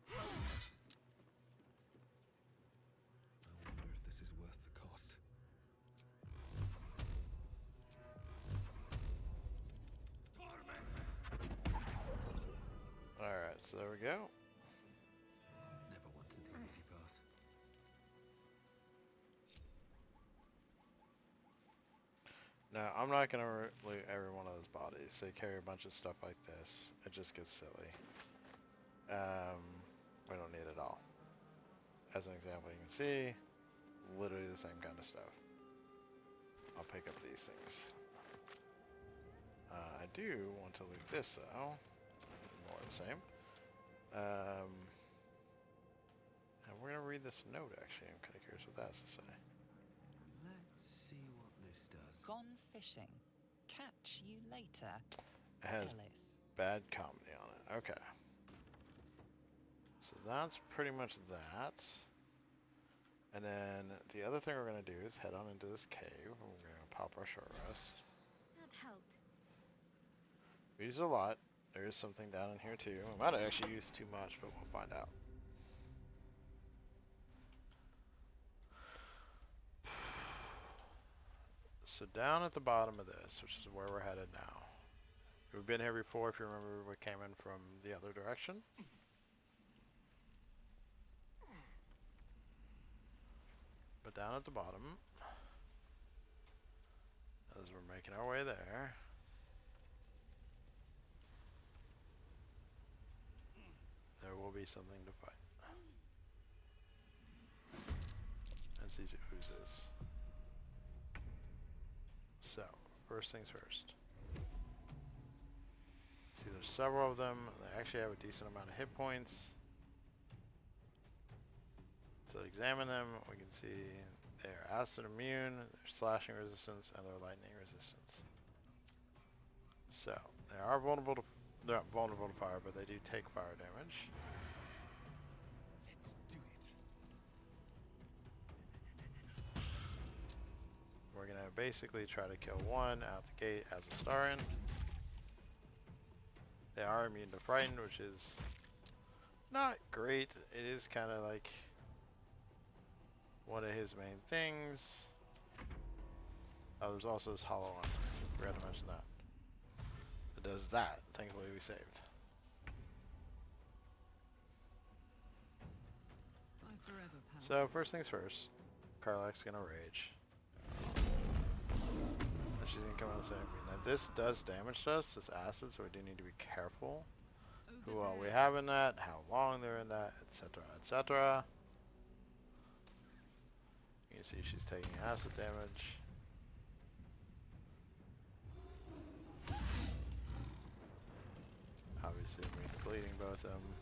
I wonder if this is worth the cost. Alright, so there we go. Never wanted the easy path. Now, I'm not going to loot every one of those bodies. They carry a bunch of stuff like this. It just gets silly. We don't need it all. As an example, you can see, literally the same kind of stuff. I'll pick up these things. I do want to loot this, though. More of the same. And we're going to read this note, actually. I'm kind of curious what that has to say. Let's see what this does. Gone fishing. Catch you later, It has Ellis. bad comedy on it. Okay. So that's pretty much that. And then the other thing we're going to do is head on into this cave. And we're going to pop our short rest. That helped. We use a lot. There is something down in here too. We might have actually used too much, but we'll find out. So down at the bottom of this, which is where we're headed now. We've been here before, if you remember, we came in from the other direction. But down at the bottom, as we're making our way there, there will be something to fight. And see who's this. So, first things first. See, there's several of them. They actually have a decent amount of hit points. To examine them, we can see they're acid immune, they're slashing resistance, and they're lightning resistance. So, they are vulnerable to, they're not vulnerable to fire, but they do take fire damage. Let's do it. We're gonna basically try to kill one out the gate as a Starin. They are immune to Frightened, which is not great. It is kind of like one of his main things. Oh, there's also this hollow one. Forgot to mention that. It does that. Thankfully we saved. Bye forever, pal. So first things first, Karlach's gonna rage. And she's gonna come out and save me. Now this does damage to us, this acid, so we do need to be careful. Who all we have in that, how long they're in that, etc, etc. You can see she's taking acid damage. Obviously we're bleeding both of them.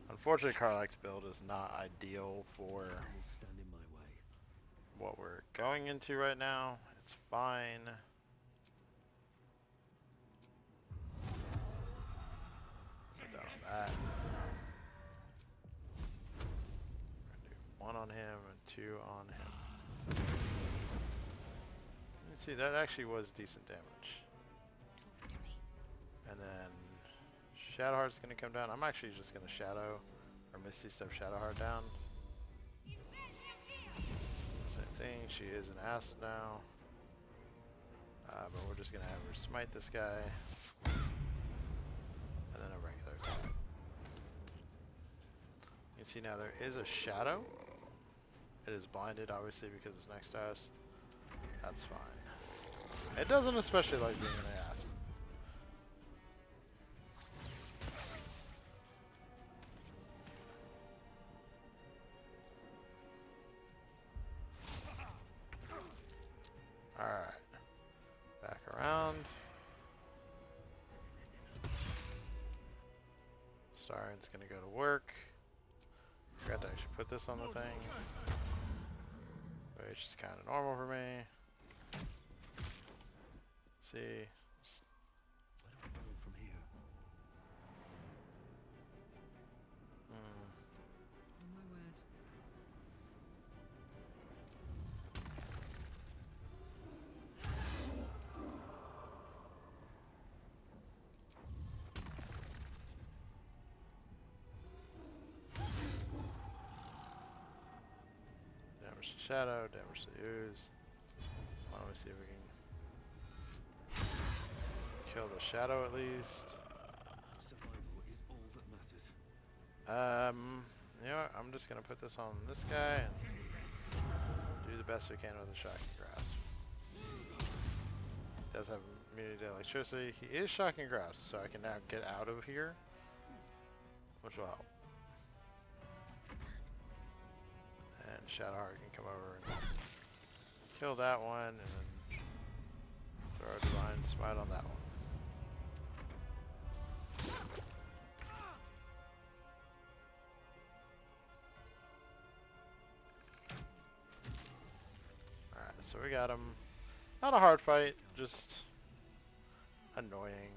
Unfortunately, Karlach's build is not ideal for Will stand in my way. what we're going into right now. It's fine. Put down that. We're gonna do 1 on him and 2 on him. You can see that actually was decent damage. And then Shadowheart's gonna come down. I'm actually just gonna Shadow or Misty Step Shadowheart down. Same thing, she is an acid now. But we're just gonna have her smite this guy. And then a regular attack. You can see now there is a shadow. It is blinded obviously because it's next to us. That's fine. It doesn't especially like being an acid. Alright. Back around. Starin's gonna go to work. Forgot to actually put this on the thing. Which is kind of normal for me. Let's see. Where do we go from here? On my word. Damage to Shadow, damage to the Ooze. Why don't we see if we can kill the Shadow at least. Survival is all that matters. You know what? I'm just gonna put this on this guy and do the best we can with the Shocking Grasp. He does have immunity to electricity. He is Shocking Grasp, so I can now get out of here, which will help. And Shadowheart can come over and kill that one, and then throw a Divine Smite on that one. Alright, so we got him. Not a hard fight, just annoying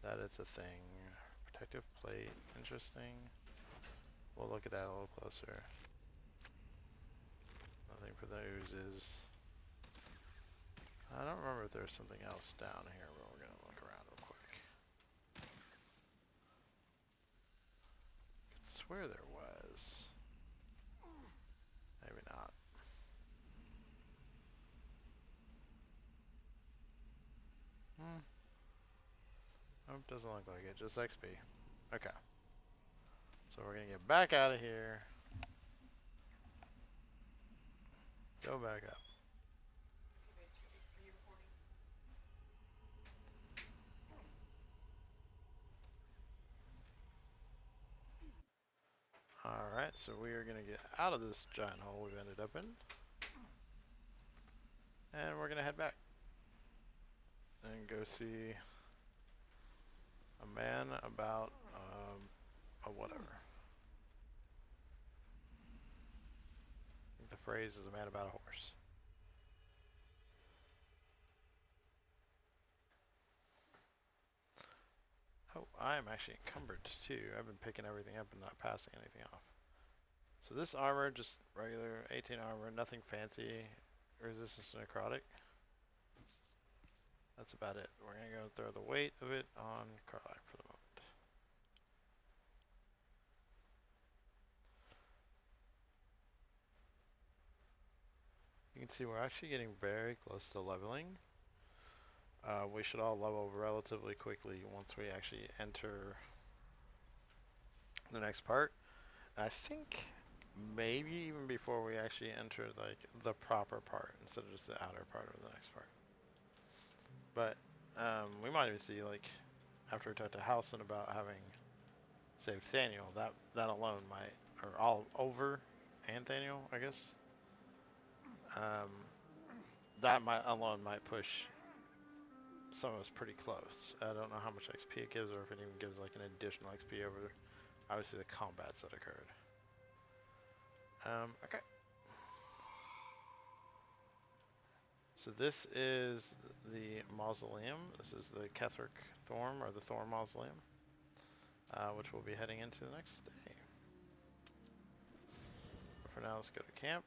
that it's a thing. Protective plate, interesting. We'll look at that a little closer. Nothing for the oozes. I don't remember if there's something else down here, but we're gonna look around real quick. I could swear there was. Maybe not. Nope, doesn't look like it, just XP. Okay. So we're gonna get back out of here. Go back up. Alright, so we are gonna get out of this giant hole we've ended up in. And we're gonna head back. And go see a man about a whatever. I think the phrase is a man about a horse. Oh, I am actually encumbered too. I've been picking everything up and not passing anything off. So this armor, just regular 18 armor, nothing fancy. Resistance to necrotic. That's about it. We're gonna go throw the weight of it on Karlach for the moment. You can see we're actually getting very close to leveling. We should all level relatively quickly once we actually enter the next part. I think maybe even before we actually enter like the proper part instead of just the outer part of the next part. But we might even see like after we talk to Halson about having saved Thaniel, that alone might, or all over and Thaniel, I guess. That might alone might push some of us pretty close. I don't know how much XP it gives, or if it even gives like an additional XP over obviously the combats that occurred. Okay. So this is the mausoleum. This is the Ketheric Thorm, or the Thorm Mausoleum, which we'll be heading into the next day. But for now, let's go to camp.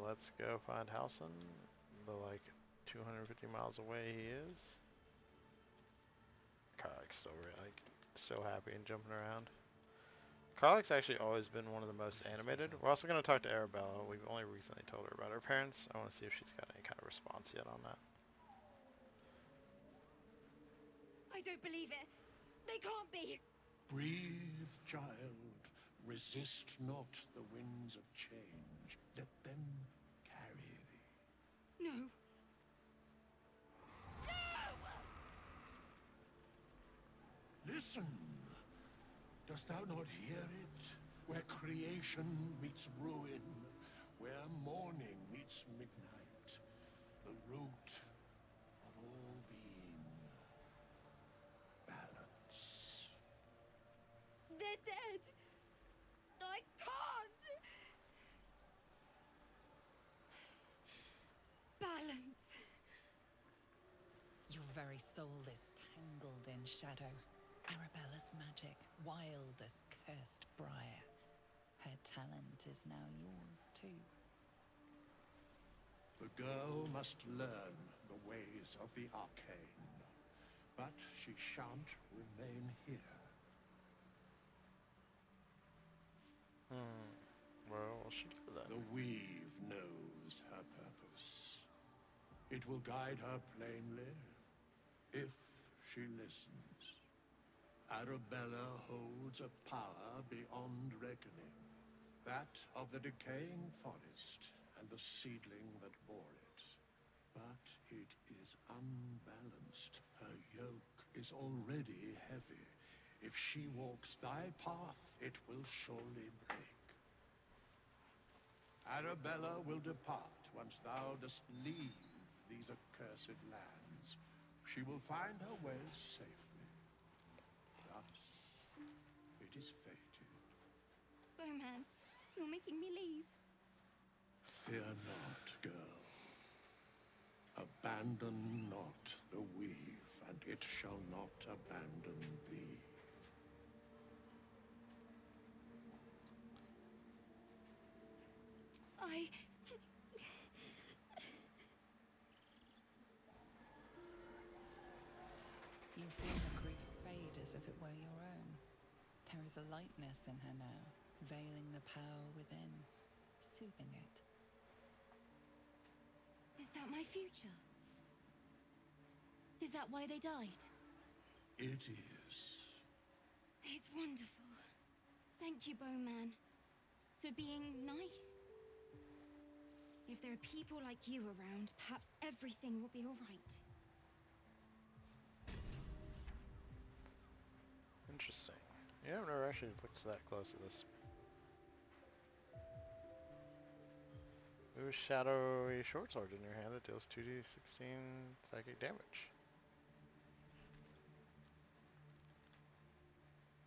Let's go find Halson. The like 250 miles away he is. Karlach's still really, like so happy and jumping around. Karlach's actually always been one of the most animated. We're also going to talk to Arabella. We've only recently told her about her parents. I want to see if she's got any kind of response yet on that. I don't believe it. They can't be. Breathe, child. Resist not the winds of change. Let them carry thee. No. Listen. Dost thou not hear it? Where creation meets ruin, where morning meets midnight, the root of all being. Balance. They're dead. I can't. Balance. Your very soul is tangled in shadow. Arabella's magic, wild as cursed briar. Her talent is now yours, too. The girl must learn the ways of the arcane, but she shan't remain here. Well, what'll she do then? The weave knows her purpose. It will guide her plainly, if she listens. Arabella holds a power beyond reckoning, that of the decaying forest and the seedling that bore it. But it is unbalanced. Her yoke is already heavy. If she walks thy path, it will surely break. Arabella will depart once thou dost leave these accursed lands. She will find her way safely. Thus, it is fated. Bowman, you're making me leave. Fear not, girl. Abandon not the weave, and it shall not abandon thee. You feel the grief fade as if it were your own. There is a lightness in her now, veiling the power within, soothing it. Is that my future? Is that why they died? It is. It's wonderful. Thank you, Bowman, for being nice. If there are people like you around, perhaps everything will be all right. Interesting. Yeah, I've never actually looked that close at this. Move shadowy short sword in your hand that deals 2d16 psychic damage.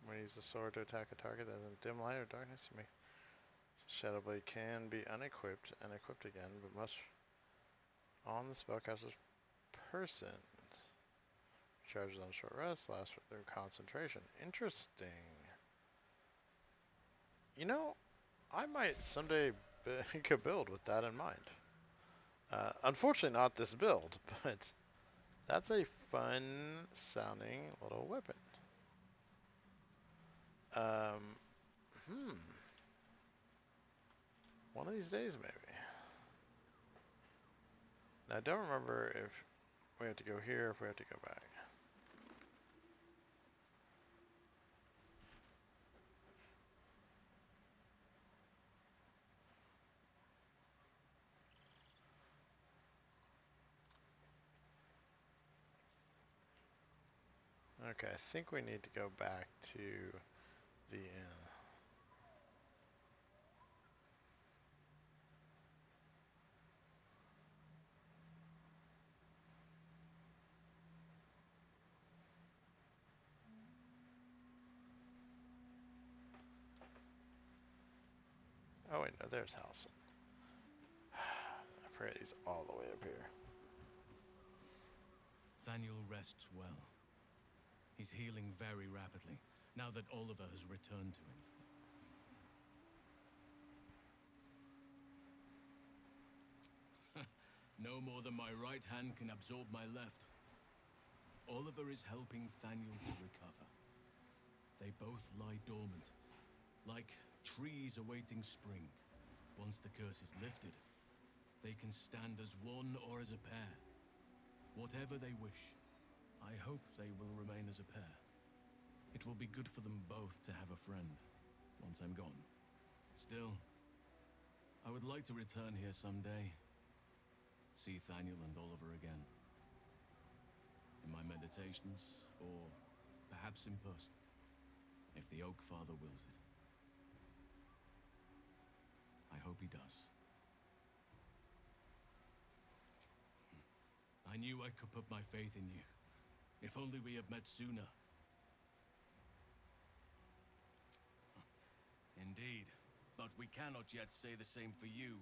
When you use the sword to attack a target that is in dim light or darkness, you may. Shadow Blade can be unequipped and equipped again, but must on the spellcaster's person. Charges on short rest, last through concentration. Interesting. You know, I might someday make a build with that in mind. Unfortunately, not this build, but that's a fun sounding little weapon. Um, One of these days, maybe. Now, I don't remember if we have to go here or if we have to go back. Okay, I think we need to go back to the inn. Oh wait, no, there's Halson. I forget he's all the way up here. Thaniel rests well. He's healing very rapidly, now that Oliver has returned to him. No more than my right hand can absorb my left. Oliver is helping Thaniel to recover. They both lie dormant, like trees awaiting spring. Once the curse is lifted, they can stand as one or as a pair. Whatever they wish, I hope they will remain as a pair. It will be good for them both to have a friend, once I'm gone. Still, I would like to return here someday. See Thaniel and Oliver again. In my meditations, or perhaps in person, if the Oak Father wills it. I hope he does. I knew I could put my faith in you. If only we had met sooner. Indeed, but we cannot yet say the same for you.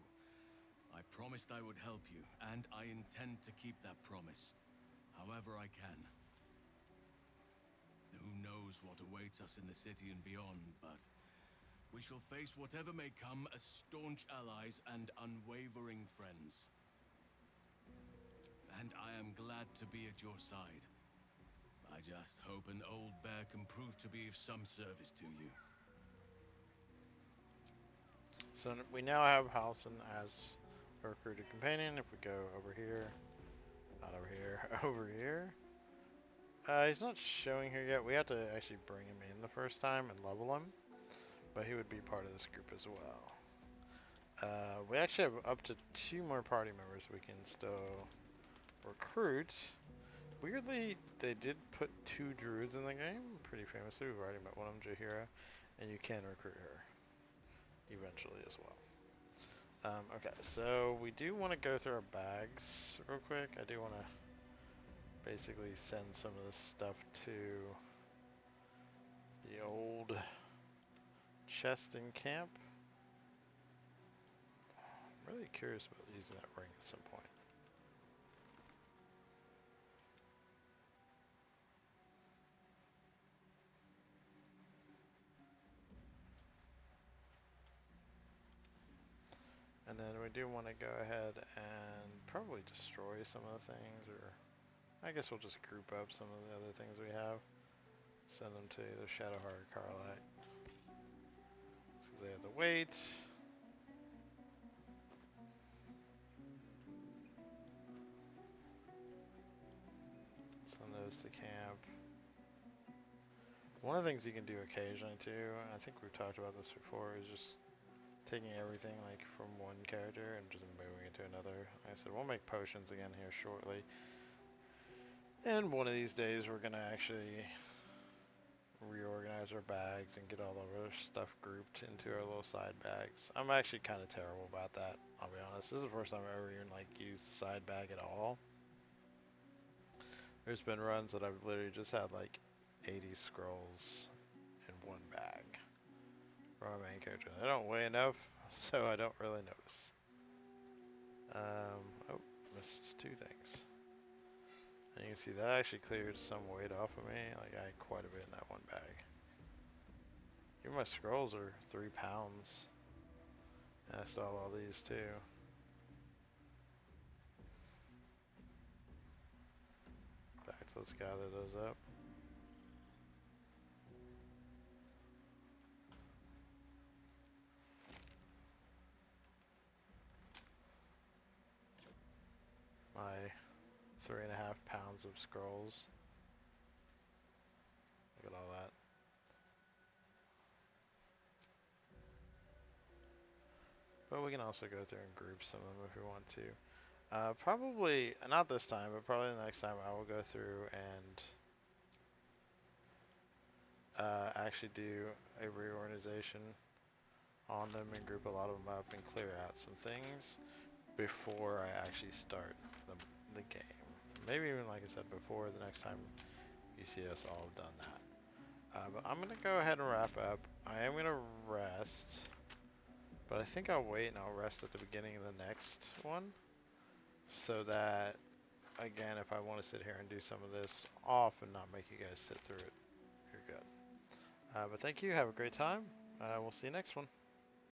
I promised I would help you, and I intend to keep that promise, however I can. Who knows what awaits us in the city and beyond, but we shall face whatever may come as staunch allies and unwavering friends. And I am glad to be at your side. I just hope an old bear can prove to be of some service to you. So we now have Halson as a recruited companion. If we go over here, not over here, over here. He's not showing here yet. We have to actually bring him in the first time and level him, but he would be part of this group as well. We actually have up to 2 more party members we can still recruit. Weirdly, they did put 2 druids in the game, pretty famously. We've already met one of them, Jaheira, and you can recruit her eventually as well. Okay, so we do want to go through our bags real quick. I do want to basically send some of this stuff to the old chest in camp. I'm really curious about using that ring at some point. And then we do want to go ahead and probably destroy some of the things, or I guess we'll just group up some of the other things we have. Send them to the Shadowheart or Karlach. Because they have the weight. Send those to camp. One of the things you can do occasionally too, I think we've talked about this before, is just taking everything like from one character and just moving it to another. Like I said, we'll make potions again here shortly. And one of these days we're going to actually reorganize our bags and get all of our stuff grouped into our little side bags. I'm actually kind of terrible about that, I'll be honest. This is the first time I've ever even like used a side bag at all. There's been runs that I've literally just had like 80 scrolls in one bag for my main character. They don't weigh enough, so I don't really notice. Oh, missed 2 things. And you can see that actually cleared some weight off of me. Like I had quite a bit in that one bag. Even my scrolls are 3 pounds. And I still have all these too. In fact, let's gather those up. My 3.5 pounds of scrolls. Look at all that. But we can also go through and group some of them if we want to. Probably, not this time, but probably the next time I will go through and actually do a reorganization on them and group a lot of them up and clear out some things before I actually start the game. Maybe even, like I said before, the next time you see us all have done that. But I'm going to go ahead and wrap up. I am going to rest, but I think I'll wait and I'll rest at the beginning of the next one, so that, again, if I want to sit here and do some of this off and not make you guys sit through it, you're good. But thank you, have a great time. We'll see you next one.